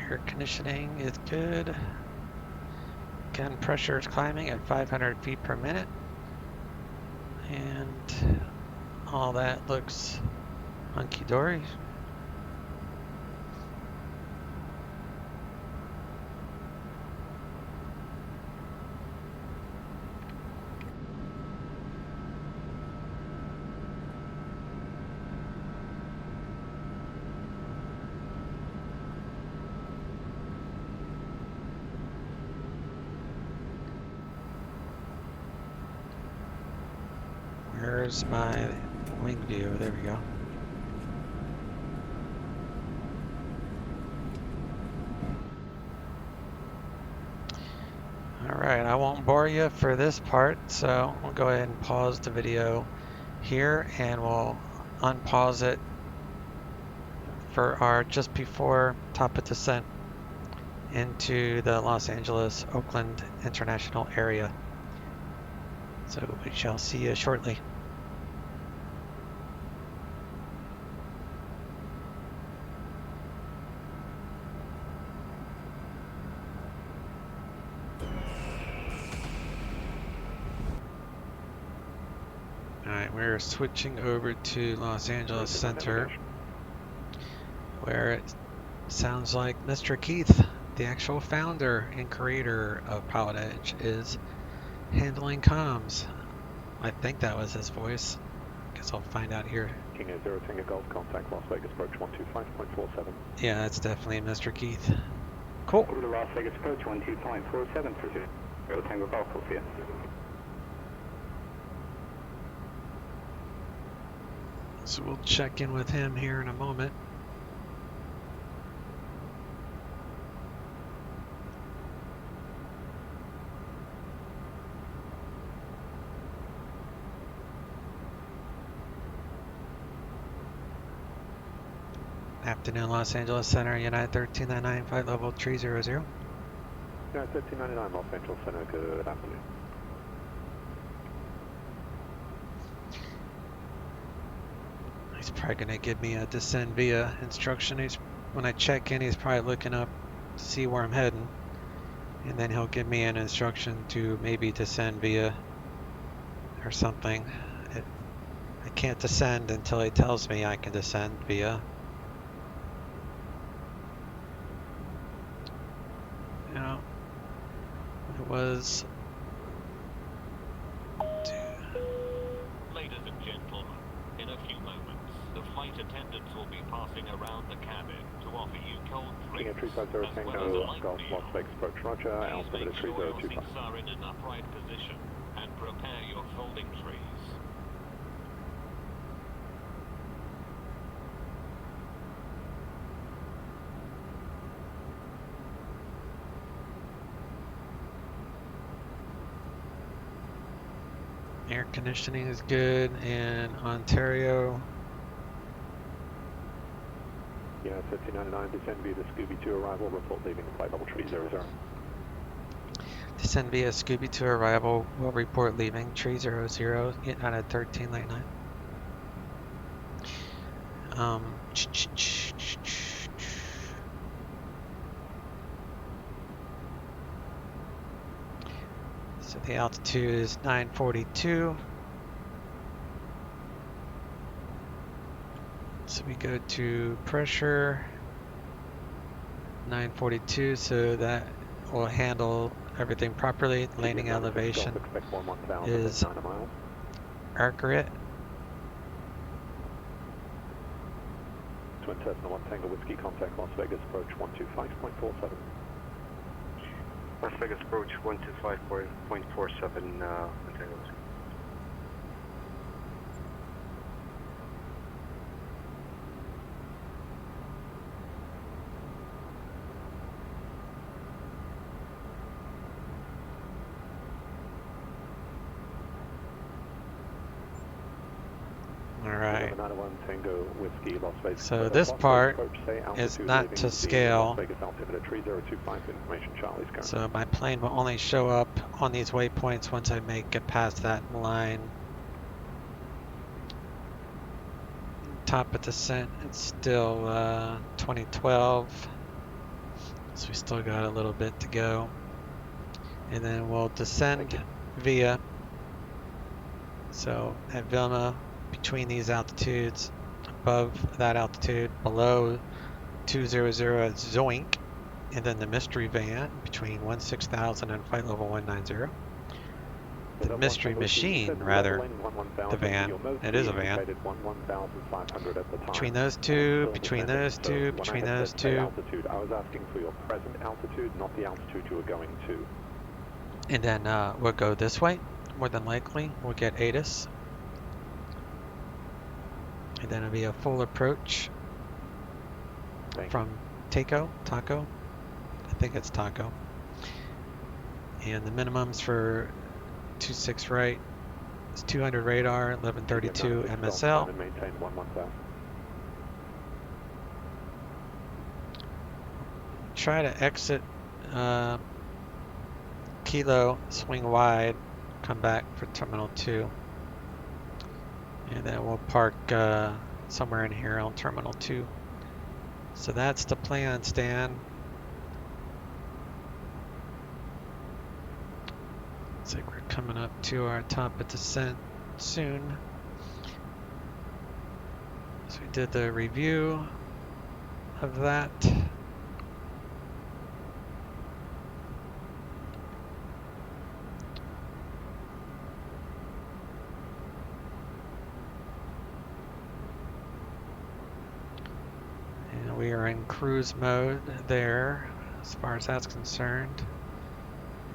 Speaker 5: Air conditioning is good. Again, pressure is climbing at 500 feet per minute. And all that looks hunky-dory. Where's my wing view? There we go. Alright, I won't bore you for this part, so we'll go ahead and pause the video here and we'll unpause it for our just before top of descent into the Los Angeles Oakland International area. So we shall see you shortly. Alright, we're switching over to Los Angeles Center, where it sounds like Mr. Keith, the actual founder and creator of Pilot Edge, is handling comms. I think that was his voice. Guess I'll find out here.
Speaker 3: King 0 Tango Golf, contact Las Vegas approach 125.47.
Speaker 5: Yeah, that's definitely Mr. Keith. Cool.
Speaker 3: Over to Las Vegas approach 12.47 for 0 Tango Golf, we'll see you.
Speaker 5: So we'll check in with him here in a moment. Afternoon, Los Angeles Center, United 1399, flight level 300.
Speaker 3: United 1399, Los Angeles Center, good afternoon.
Speaker 5: He's probably going to give me a descend via instruction. When I check in, he's probably looking up to see where I'm heading. And then he'll give me an instruction to maybe descend via or something. I can't descend until he tells me I can descend via. You know, it was...
Speaker 7: Ladies and gentlemen, in a few moments, the flight attendants will be passing around the cabin to offer you cold drinks,
Speaker 3: King 350
Speaker 7: as well as a
Speaker 3: Tango
Speaker 7: light
Speaker 3: Golf, Las
Speaker 7: meal.
Speaker 3: Vegas approach Roger,
Speaker 7: Please
Speaker 3: altimeter
Speaker 7: make sure your
Speaker 3: 3025.
Speaker 7: seats are in an upright position and prepare your folding trees.
Speaker 5: Air conditioning is good in Ontario.
Speaker 3: Yeah, 1399, descend via the Scooby 2 arrival, report leaving flight level 300.
Speaker 5: Descend via Scooby to arrival. Will report leaving 300. Get out at 1399. So the altitude is 942. So we go to pressure 942, so that will handle everything properly. Landing elevation is accurate.
Speaker 3: Twin Cessna 1 Tango Whiskey, contact Las Vegas approach 125.47.
Speaker 1: Las Vegas approach 125.47, Ontario.
Speaker 5: Alright, so this part is not to scale, so my plane will only show up on these waypoints once I make it past that line. Top of descent, it's still 2012, so we still got a little bit to go. And then we'll descend via, so at Vilma, between these altitudes, above that altitude, below 200 at Zoink, and then the mystery van between 16,000 and flight level 190. The mystery machine, rather, the van, it is a van. Between those two, between those two, between those two.
Speaker 3: I was asking for your present altitude, not the altitude you were going to.
Speaker 5: And then we'll go this way, more than likely. We'll get ATIS. And then it'll be a full approach from Taco. I think it's Taco. And the minimums for 26 right is 200 radar, 1132 MSL.
Speaker 3: Maintain 11,000.
Speaker 5: Try to exit Kilo, swing wide, come back for Terminal 2. And then we'll park somewhere in here on Terminal 2. So that's the plan, Stan. Looks like we're coming up to our top of descent soon. So we did the review of that. And we are in cruise mode there as far as that's concerned.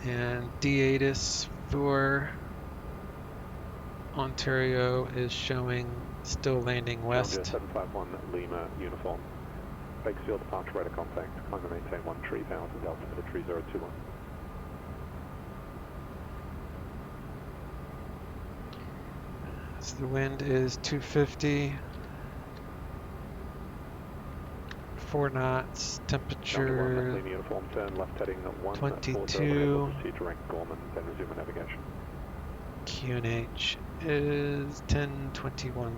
Speaker 5: And D-ATIS for Ontario is showing still landing west.
Speaker 3: 751 Lima uniform. Bakersfield departure radar contact. Climb and maintain 13,000 altimeter 3021.
Speaker 5: So the wind is 250. 4 knots, temperature
Speaker 3: uniform, turn left heading
Speaker 5: 22.
Speaker 3: Proceed to rank Gorman, then resume navigation.
Speaker 5: QNH is 1021.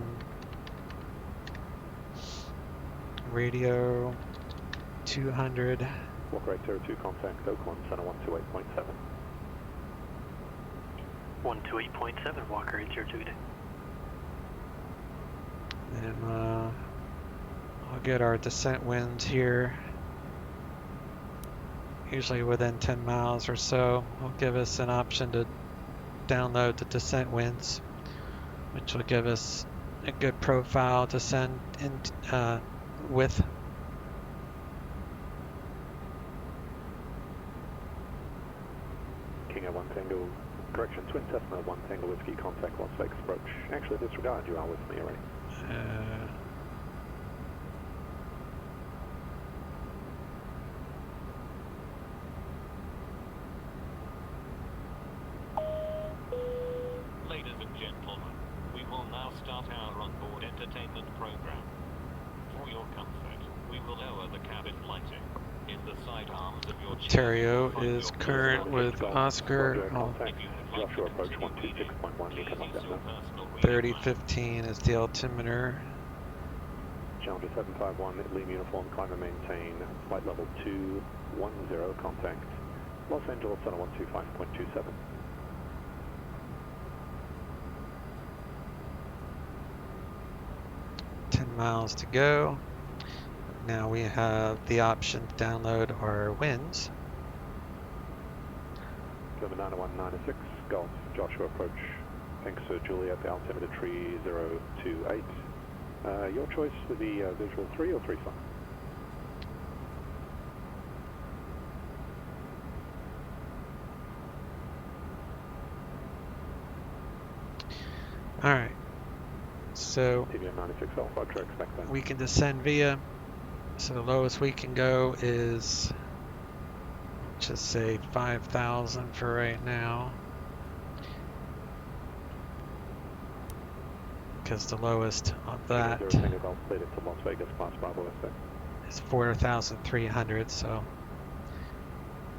Speaker 5: Radio 200.
Speaker 3: Walk right 02, contact Oakland, center 128.7.
Speaker 6: 128.7, Walker 802.
Speaker 5: And I'll get our descent winds here. Usually within 10 miles or so, will give us an option to download the descent winds, which will give us a good profile to send in with.
Speaker 3: King at 1 Tango, correction, Twin Cessna 1 Tango Whiskey, contact Las Vegas approach. Actually, disregard, you are with me already.
Speaker 7: Ladies and gentlemen, we will now start our onboard entertainment program. For your comfort, we will lower the cabin lighting. In the side arms of your
Speaker 5: Ontario is current with Oscar.
Speaker 3: Joshua approach 126.1, you come up that now.
Speaker 5: 3015 is the altimeter.
Speaker 3: Challenger 751, Lima uniform, climb and maintain, flight level 210, contact Los Angeles center 125.27.
Speaker 5: Miles to go. Now we have the option to download our winds.
Speaker 3: November 90196, Golf, Joshua approach, thanks to Juliet, the altimeter 3028. Your choice for the visual 3 or 3 5?
Speaker 5: Alright. So we can descend via, so the lowest we can go is, just say 5,000 for right now, because the lowest of that is 4,300, so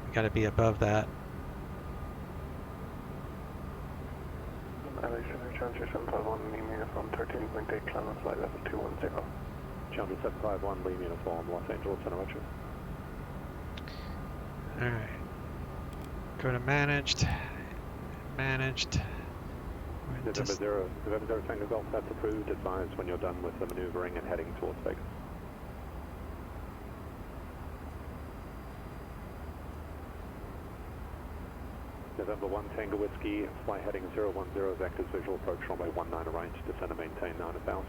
Speaker 5: we got to be above that.
Speaker 3: Challenger 751, Lima uniform, 13.8, climb on flight level 210. Challenger 751, Lima uniform, Los Angeles, center Richard.
Speaker 5: Alright. Go to managed.
Speaker 3: November 0 Tango Golf, that's approved. Advise when you're done with the maneuvering and heading towards Vegas. November 1 Tango Whiskey, fly heading 010, vectors visual approach runway 19 right, descend and maintain 9,000.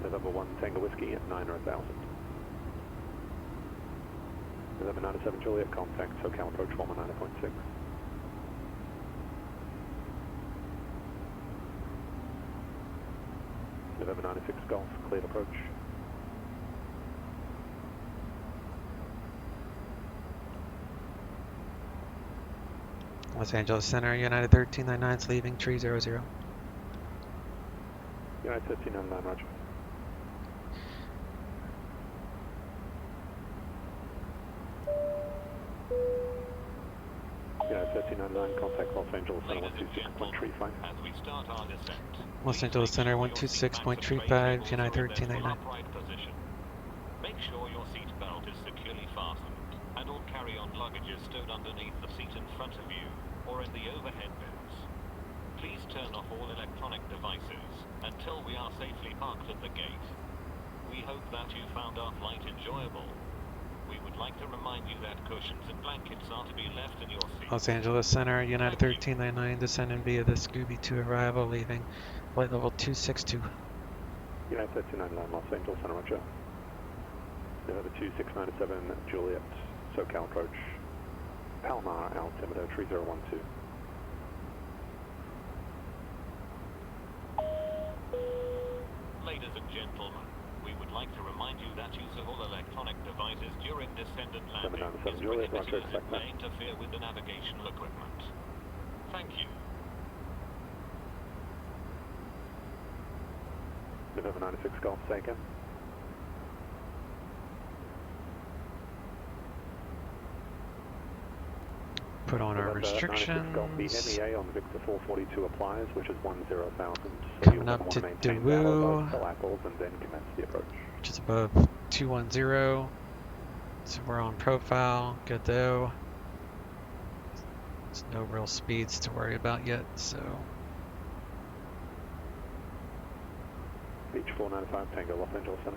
Speaker 3: November 1 Tango Whiskey at 9,000. November 97 Juliet, contact SoCal approach 119.6. November 96 Golf, cleared approach.
Speaker 5: Los Angeles Center, United 1399 is leaving 300.
Speaker 3: United 1399, roger. United 1399, contact Los Angeles Center 126.35.
Speaker 7: As we start our descent,
Speaker 5: Los Angeles Center 126.35, United 1399.
Speaker 7: Make sure your seat belt is securely fastened and all carry-on luggage is stowed underneath the seat in front of you or in the overhead bins. Please turn off all electronic devices until we are safely parked at the gate. We hope that you found our flight enjoyable. We would like to remind you that cushions and blankets are to be left in your seat.
Speaker 5: Los Angeles Center, United 1399, descending via the Scooby 2 arrival, leaving flight level 262.
Speaker 3: United 1399, Los Angeles Center, roger. November 2697 Juliet, SoCal approach. Palomar, altimeter 3012.
Speaker 7: Ladies and gentlemen, we would like to remind you that use of all electronic devices during descent and landing is prohibited as it may interfere with the navigational equipment. Thank you.
Speaker 3: November 96 Golf, say again.
Speaker 5: Put on our restrictions.
Speaker 3: Golf, the MEA on Victor 442 applies, which is 10,000. So
Speaker 5: Coming up to Daewoo,
Speaker 3: and then commence the approach.
Speaker 5: which is above 210. So we're on profile, good though. There's no real speeds to worry about yet, so.
Speaker 3: Beach 495 Tango, Los Angeles Center.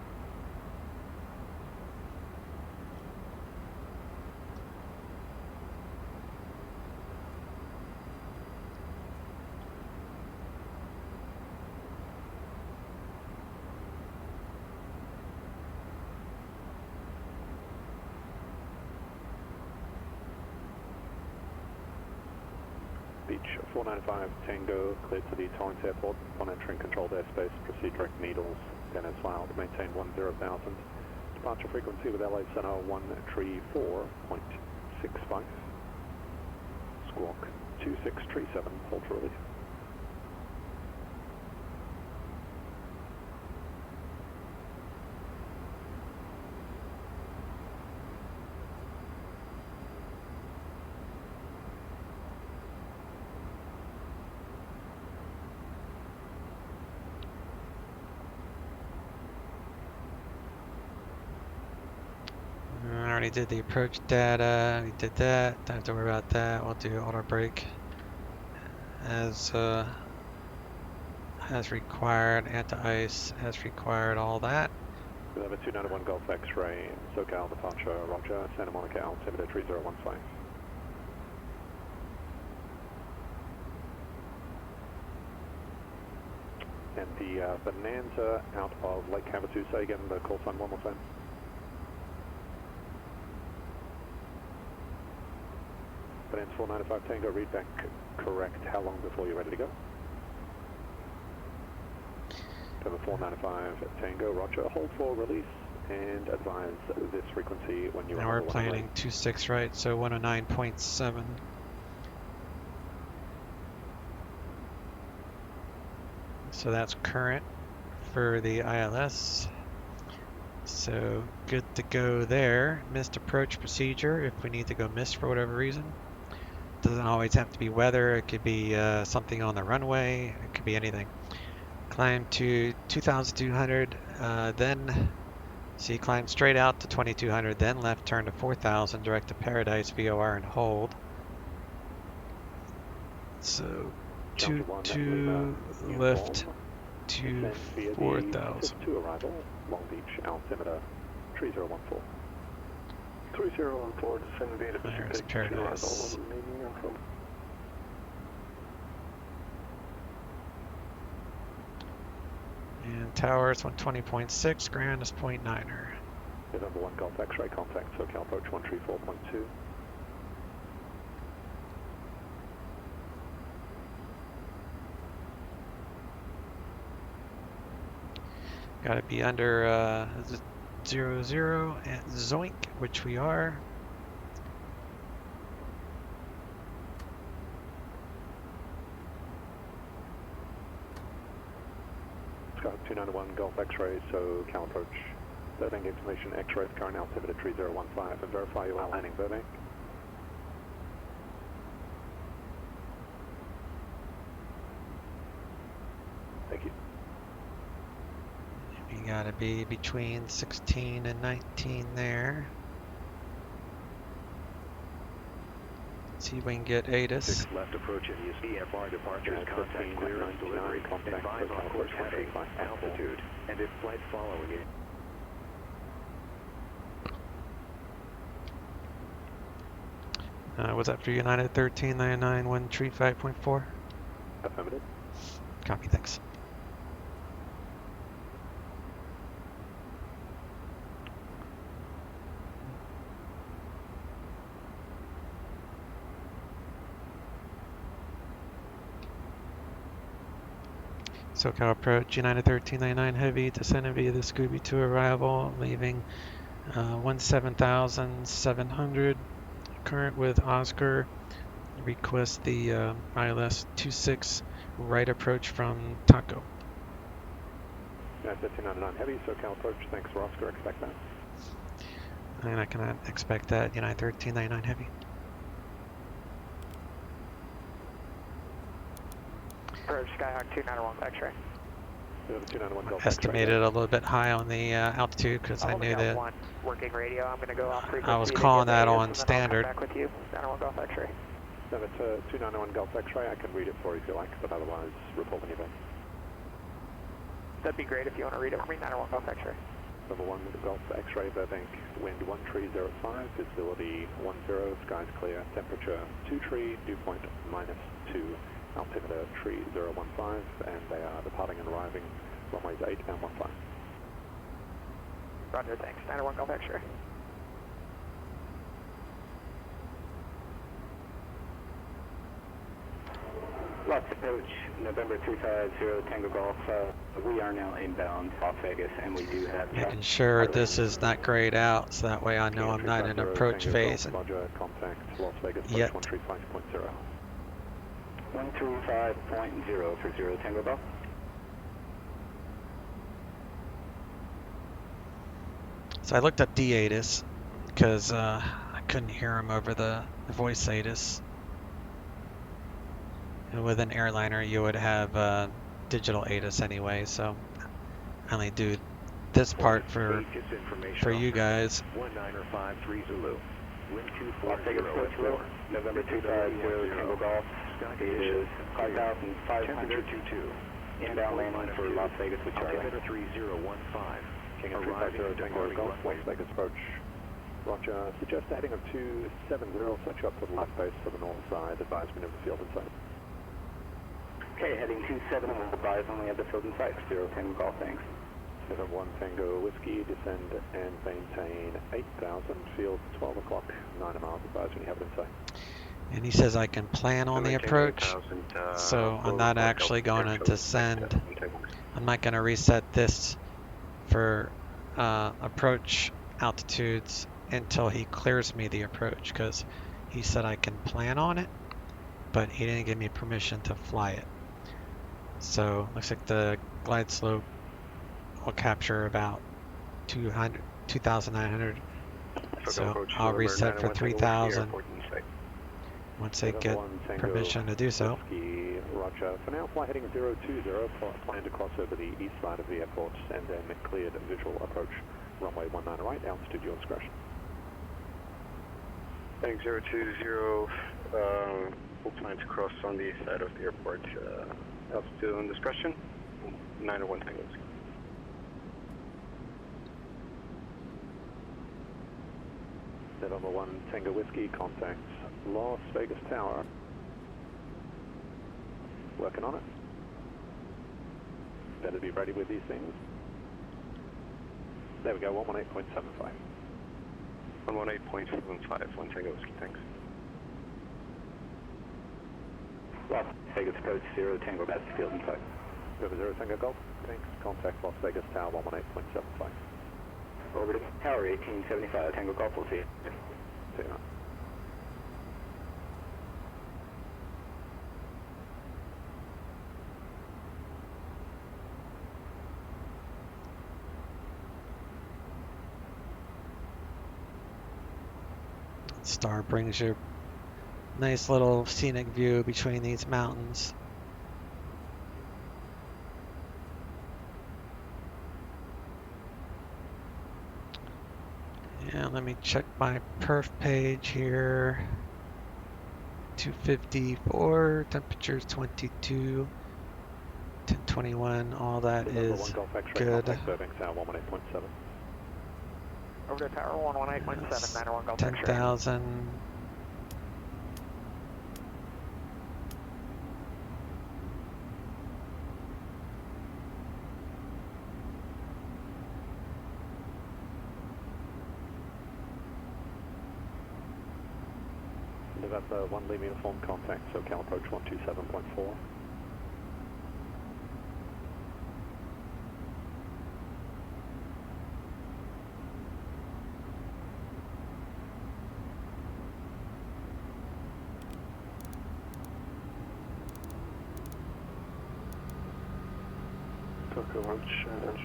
Speaker 3: Beach 495 Tango, cleared to the Torrance Airport. On entering controlled airspace, proceed direct needles, then as filed, maintain 10,000. Departure frequency with LA Center 134.65. Squawk 2637, hold for release.
Speaker 5: I already did the approach data, we did that, don't have to worry about that. We'll do auto brake as required, anti-ice as required, all that.
Speaker 3: November 291 Golf X-ray, SoCal departure, roger, Santa Monica altimeter 3015. And the Bonanza out of Lake Havasu, say again the call sign one more time. Bonanza 495 Tango, read back correct. How long before you're ready to go? November 495 Tango, roger, hold for release and advise this frequency when you're
Speaker 5: now we're planning 26 right, so 109.7. So that's current for the ILS. So good to go there. Missed approach procedure if we need to go miss for whatever reason. Doesn't always have to be weather. It could be something on the runway. It could be anything. Climb to 2,200, then so you climb straight out to 2,200, then left turn to 4,000, direct to Paradise, VOR and hold. So 2 lift to 4,000.
Speaker 3: To arrival, Long Beach altimeter 3014. 3014, descend via
Speaker 5: There's Paradise. And towers 120.6, ground is 0.9er.
Speaker 3: November 1 Golf X-ray contact, SoCal approach 134.2.
Speaker 5: Got to be under 00 at Zoink, which we are.
Speaker 3: Sky 291 Golf X-ray, SoCal approach Burbank information, X-ray with current altimeter 3015 and verify you are landing Burbank. Thank you.
Speaker 5: We gotta be between 16 and 19 there. See if we can get ATIS.
Speaker 8: 6 left approach in VFR departures, contact clearance delivery, advise on course heading, altitude, and if flight following it.
Speaker 5: Was that for United 1399 135.4?
Speaker 3: Affirmative.
Speaker 5: Copy, thanks. SoCal approach, United 1399 Heavy, descending via the Scooby to arrival, leaving 17,700. Current with Oscar. Request the ILS 26 right approach from Taco.
Speaker 3: United 1399 Heavy, SoCal approach, thanks for Oscar, expect that.
Speaker 5: And I cannot expect that, United 1399 Heavy.
Speaker 12: Approach Skyhawk 291 X-ray.
Speaker 5: Estimated a little bit high on the altitude because I knew that
Speaker 12: working radio. I'm going to go off frequency.
Speaker 5: I was calling that on standard.
Speaker 12: Back with you. 991 Golf X-ray.
Speaker 3: No, it's 291 Golf X-ray. I can read it for you if you like, but otherwise report when you're back.
Speaker 12: That'd be great if you want to read it for me. 991 Golf X-ray.
Speaker 3: Level 1 Golf X-ray, Burbank, wind 1305, visibility 10, skies clear, temperature 2 tree, dew point -2. Altimeter 3015, and they are departing and arriving runways 8 and 15.
Speaker 12: Roger, thanks. 901 Golf X-ray.
Speaker 13: Lost approach, November 250 Tango Golf. We are now inbound Las Vegas, and we do have...
Speaker 5: Making sure this is not grayed out, so that way I know I'm not in approach phase.
Speaker 3: Roger, contact Las Vegas,
Speaker 5: yet.
Speaker 3: 135.0.
Speaker 13: 135.0 for 0 Tango Golf.
Speaker 5: So I looked up D-ATIS because I couldn't hear him over the voice ATIS. And with an airliner you would have digital ATIS anyway, so I only do this part for you guys.
Speaker 8: 1953 Zulu. Wind
Speaker 13: 240
Speaker 8: 4.
Speaker 13: November 250 Tango Golf. It is 5,500. Inbound landing for Las Vegas with Charlie.
Speaker 8: Altimeter 3015.
Speaker 3: King of 350 Tango Golf, Las Vegas approach. Roger, suggest heading of 270, set you up to the left base to the north side, advisement of the field in sight.
Speaker 13: Okay, heading 27, we'll advise when we have the field in sight. 0 Tango Golf, thanks.
Speaker 3: 71 Tango Whiskey, descend and maintain 8,000, field 12 o'clock, 9 miles, advise when you have it in sight.
Speaker 5: And he says I can plan on the approach, so I'm not actually going to descend. I'm not going to reset this for approach altitudes until he clears me the approach, because he said I can plan on it, but he didn't give me permission to fly it. So looks like the glide slope will capture about 2,900. So I'll reset for 3,000 once they get permission to do so.
Speaker 3: Roger. For now, fly heading 020, plan to cross over the east side of the airport and then cleared visual approach runway 19 right, altitude your discretion.
Speaker 14: Heading 020, we'll plan to cross on the east side of the airport, altitude on discretion, 901 Tango.
Speaker 3: November 1 Tango Whiskey, contact Las Vegas Tower. Working on it. Better be ready with these things. There we go, 118.75.
Speaker 14: 118.75, 1 Tango Whiskey, thanks.
Speaker 13: Las Vegas Coast 0 Tango Bassfield in sight.
Speaker 3: Over 0 Tango Golf, thanks. Contact Las Vegas Tower 118.75.
Speaker 13: Over to Tower 1875 Tango Golf, we'll see you.
Speaker 3: See you now.
Speaker 5: Star brings you nice little scenic view between these mountains. Yeah, let me check my perf page here. 254, temperature's 22, 1021, all that is good.
Speaker 3: Contact Tower 118.7.
Speaker 12: Over to Tower 118.7, 901 Golf X-ray.
Speaker 5: 10,000.
Speaker 3: November 1 Lima uniform contact, SoCal approach 127.4.
Speaker 14: Tokyo Roach,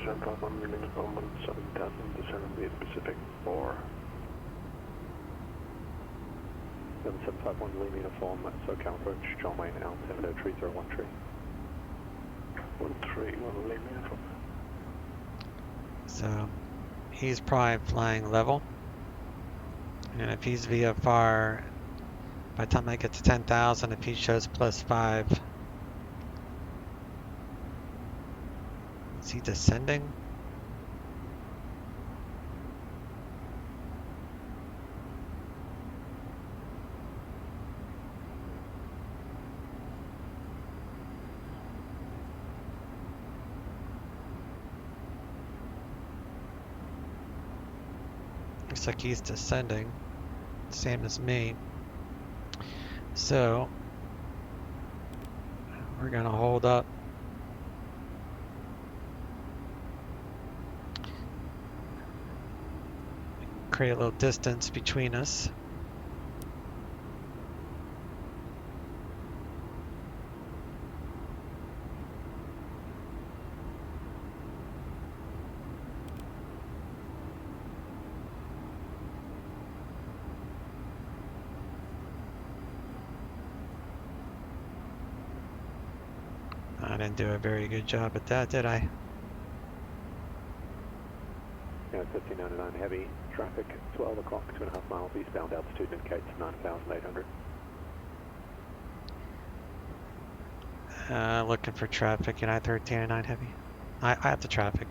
Speaker 14: jump up 1 Lima uniform 7000, descend the Pacific 4.
Speaker 3: 7751 Lima uniform, SoCal approach, John Wayne, altimeter 301
Speaker 14: 131 Lima uniform.
Speaker 5: So he's probably flying level. And if he's VFR, by the time I get to 10,000, if he shows +5, is he descending? Looks like he's descending, same as me. So we're gonna hold up. Create a little distance between us. I didn't do a very good job at that, did I?
Speaker 3: Yeah, 1599 heavy traffic, 12 o'clock, 2.5 miles eastbound altitude indicates 9,800.
Speaker 5: Looking for traffic, United 1309 heavy. I have the traffic.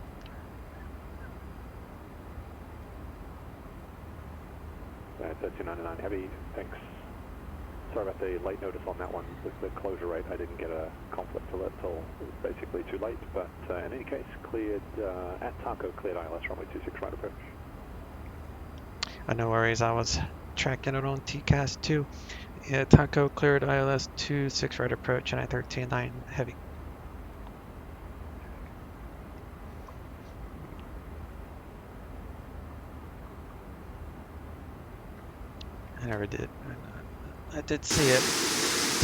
Speaker 3: Yeah, 1399 heavy, thanks. Sorry about the late notice on that one. With the closure rate, I didn't get a conflict alert till it was basically too late. But in any case, cleared at Taco, cleared ILS runway 26 right approach.
Speaker 5: No worries, I was tracking it on TCAS too. Yeah, Taco cleared ILS 26 right approach and I 13.9 heavy. I never did. I did see it.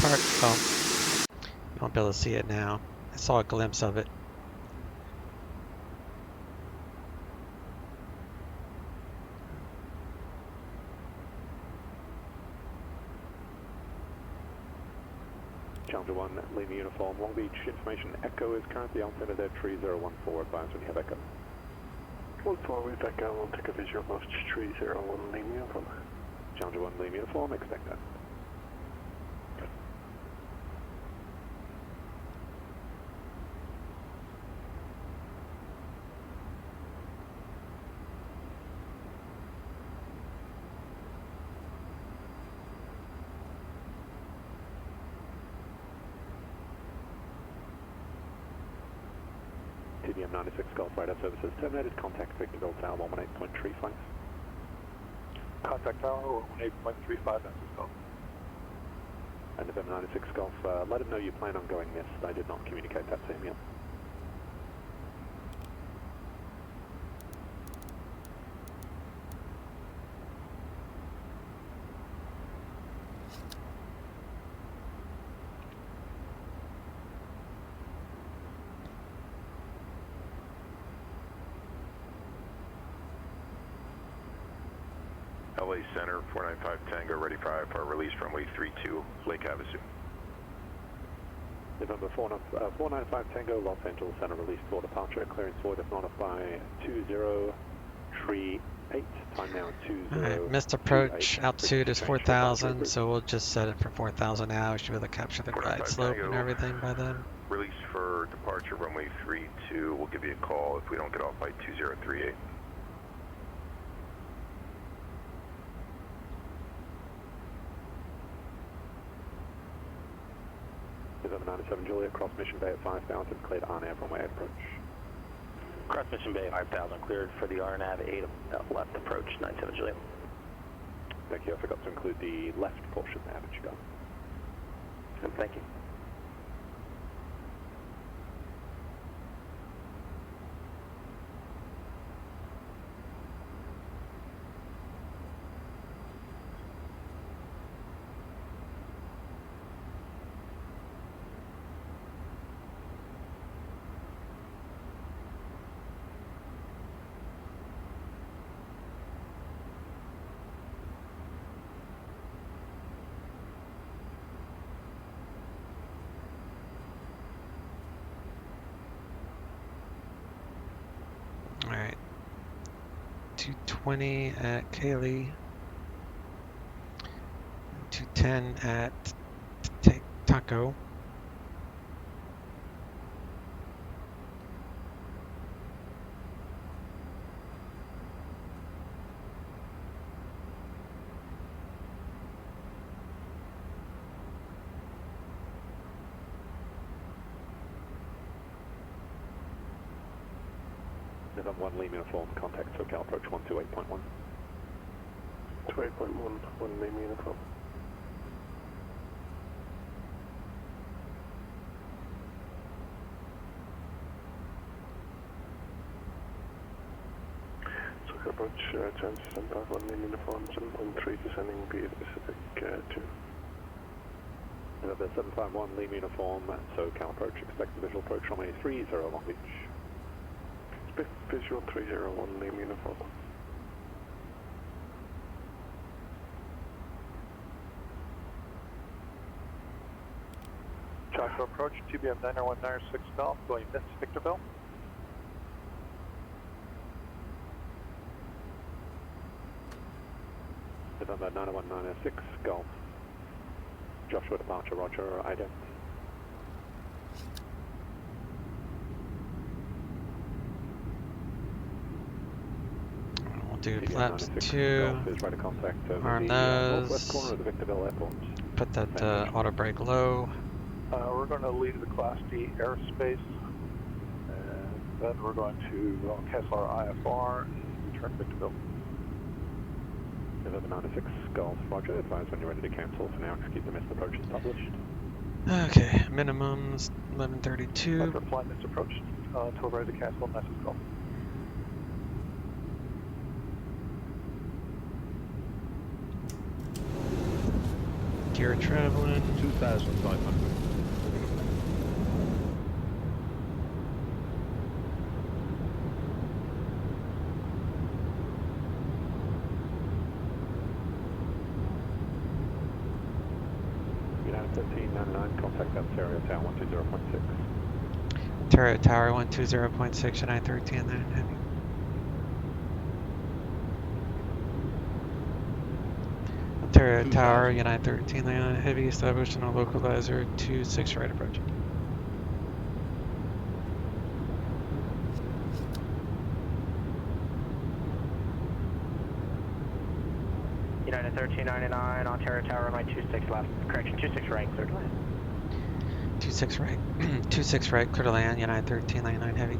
Speaker 5: Park. Oh, you won't be able to see it now. I saw a glimpse of it.
Speaker 3: Challenger 1, Lima uniform, Long Beach information. Echo is currently altimeter 3014. Advise when you have Echo.
Speaker 14: 14 with Echo, we'll take a visual of 301 Lima uniform.
Speaker 3: Challenger 1, Lima uniform, expect that. TBM 96 Golf radar services terminated. Contact Victorville Tower 118.35.
Speaker 15: Contact Tower 118.35, that's Golf.
Speaker 3: And November 96 Golf, let them know you plan on going missed. They did not communicate that to him yet.
Speaker 8: LA Center, 495 Tango, ready for IFR release runway 32, Lake Havasu.
Speaker 3: November 495 Tango, Los Angeles Center, release for departure, clearance void if not by 2038, time now 20.
Speaker 5: Alright, missed approach, altitude is 4,000, so we'll just set it for 4,000 now. We should be able to capture the glide slope and everything by then.
Speaker 8: Release for departure runway 32, we'll give you a call if we don't get off by 2038.
Speaker 3: November 97 Juliet, cross Mission Bay at 5,000, cleared RNAV runway 8 approach.
Speaker 13: Cross Mission Bay 5,000, cleared for the RNAV 8 left approach, 97 Juliet.
Speaker 3: Thank you, I forgot to include the left portion there, but you got it.
Speaker 13: Thank you.
Speaker 5: Alright, 220 at Kaylee, 210 at Taco.
Speaker 3: November 1 Lima uniform, contact SoCal approach 128.1.
Speaker 15: 28.1, 1 Lima uniform. SoCal approach, chance to send back 1 Lima uniform, 7.3 descending via Pacific 2.
Speaker 3: November 751 Lima uniform, SoCal approach, expected visual approach runway 30 Long Beach.
Speaker 15: Visual 301 Lima uniform. Joshua approach, TBM 90196 Golf, going miss Victorville.
Speaker 3: November 90196 Golf. Joshua departure, roger, ident.
Speaker 5: Do flaps 2, arm nose, put that auto brake low.
Speaker 15: We're going to leave the Class D airspace, and then we're going to cancel our IFR and return Victorville.
Speaker 3: November 96 Golf, roger, advise when you're ready to cancel. For now, execute the missed approach is published.
Speaker 5: Okay, minimums 1132.
Speaker 15: After flight missed approach, until ready to cancel, message Golf.
Speaker 5: Gear traveling
Speaker 16: 2,500.
Speaker 3: United 1399, contact Ontario Tower 120.6.
Speaker 5: Ontario Tower 120.6, United 13 there, heavy. Ontario Tower, United 13 Land, heavy, establishing a localizer, 26 right approach.
Speaker 6: United 1399, Ontario Tower, my 26 left. Correction, 26 right, clear to land.
Speaker 5: 26 right, 26 right, clear to land, United 1399 heavy.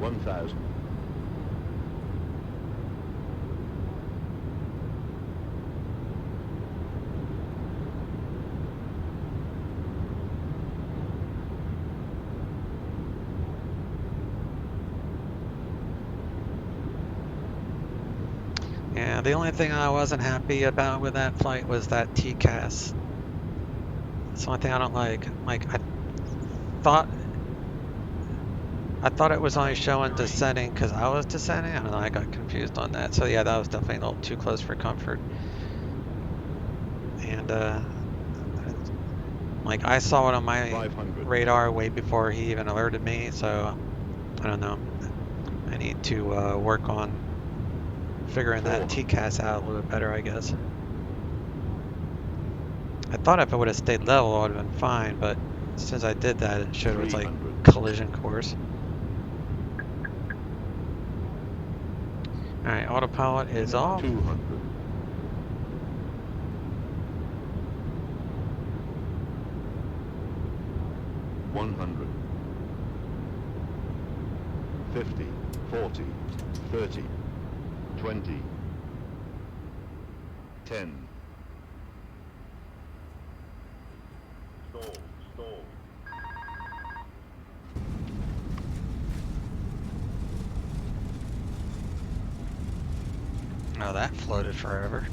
Speaker 16: 1000.
Speaker 5: Yeah, the only thing I wasn't happy about with that flight was that TCAS. That's the only thing I don't like. Like thought I thought it was only showing descending because I was descending. I don't know, I got confused on that. So yeah, that was definitely a little too close for comfort. And like I saw it on my radar way before he even alerted me, so I don't know. I need to work on figuring that TCAS out a little bit better, I guess. I thought if it would have stayed level, I would have been fine, but since I did that, it showed it was like collision course. Alright, autopilot is off.
Speaker 16: 200. 100. 50, 40, 30, 20, 10. Stall.
Speaker 5: Oh, that floated forever.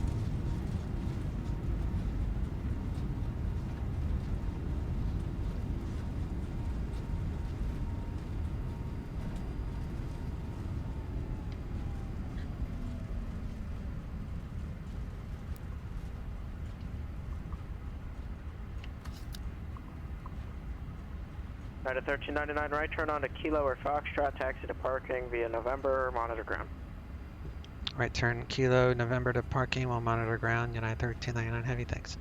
Speaker 12: Right at 1399 right, turn on to Kilo or Foxtrot, taxi to parking via November, monitor ground.
Speaker 5: Right turn, Kilo, November to parking, we'll monitor ground, United 1399 heavy, thanks.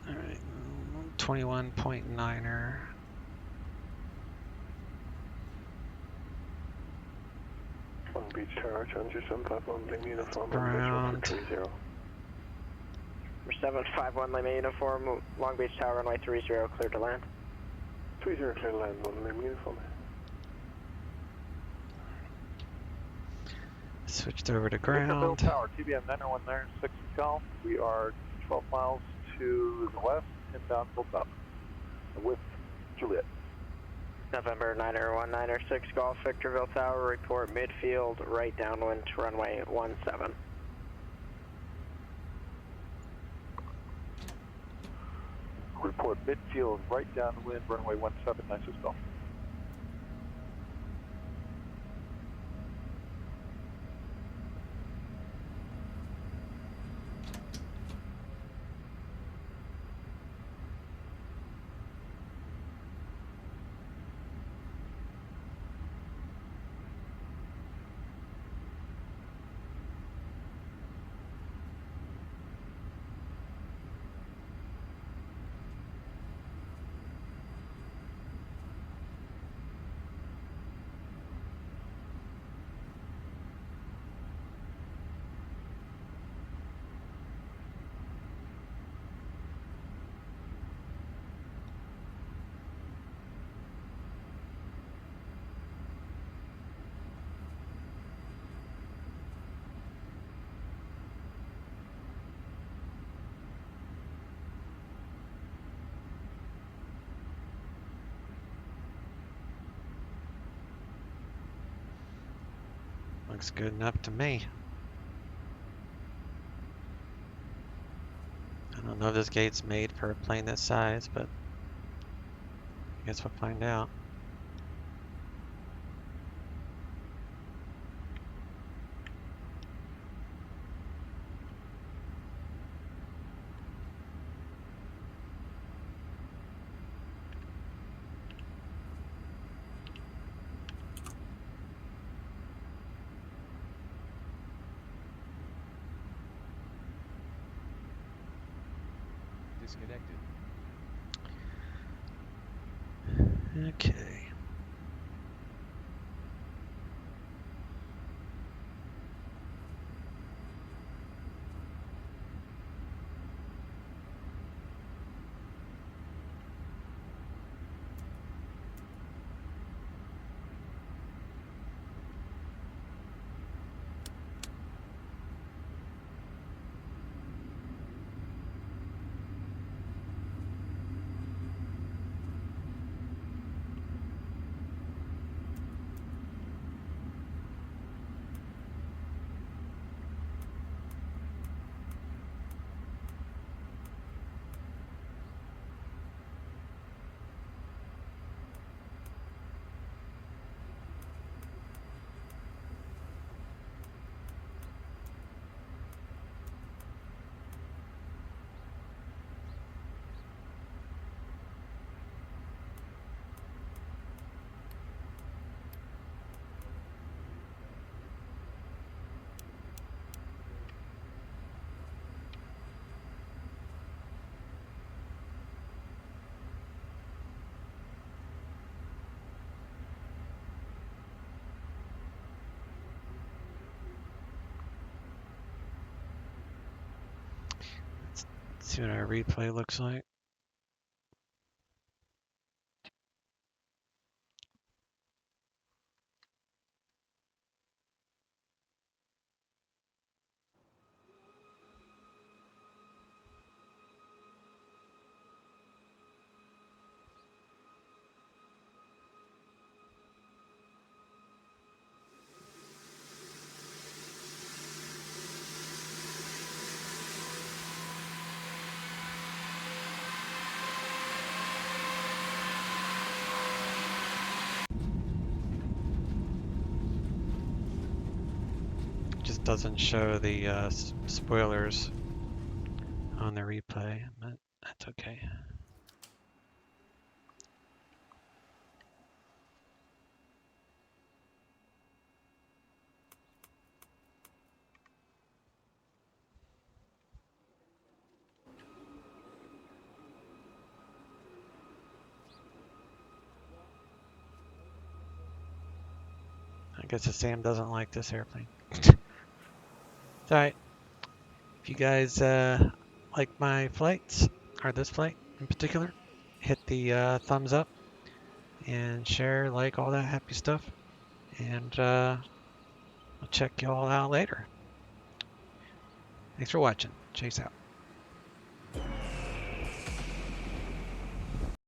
Speaker 5: Alright, 21.9er.
Speaker 3: Long Beach Tower, Challenger 751, Lima Uniform,
Speaker 5: ground.
Speaker 3: 30.
Speaker 12: 751 Lima Uniform, Long Beach Tower, runway 30, clear to land.
Speaker 3: 30, clear to land, on Lima Uniform.
Speaker 5: Switched over to
Speaker 15: Victorville
Speaker 5: ground.
Speaker 15: Tower, TBM 901 there, 6 Golf. We are 12 miles to the west, inbound full stop with Juliet.
Speaker 12: November 90196 Golf, Victorville Tower, report midfield, right downwind to runway 17.
Speaker 15: Report midfield, right downwind, runway 17, 96 Golf.
Speaker 5: Looks good enough to me. I don't know if this gate's made for a plane this size, but I guess we'll find out.
Speaker 17: Disconnected.
Speaker 5: Okay. See what our replay looks like. Just doesn't show the spoilers on the replay, but that's okay. I guess the Sam doesn't like this airplane. It's alright. If you guys like my flights, or this flight in particular, hit the thumbs up and share, like, all that happy stuff. And I'll check y'all out later. Thanks for watching. Chase out.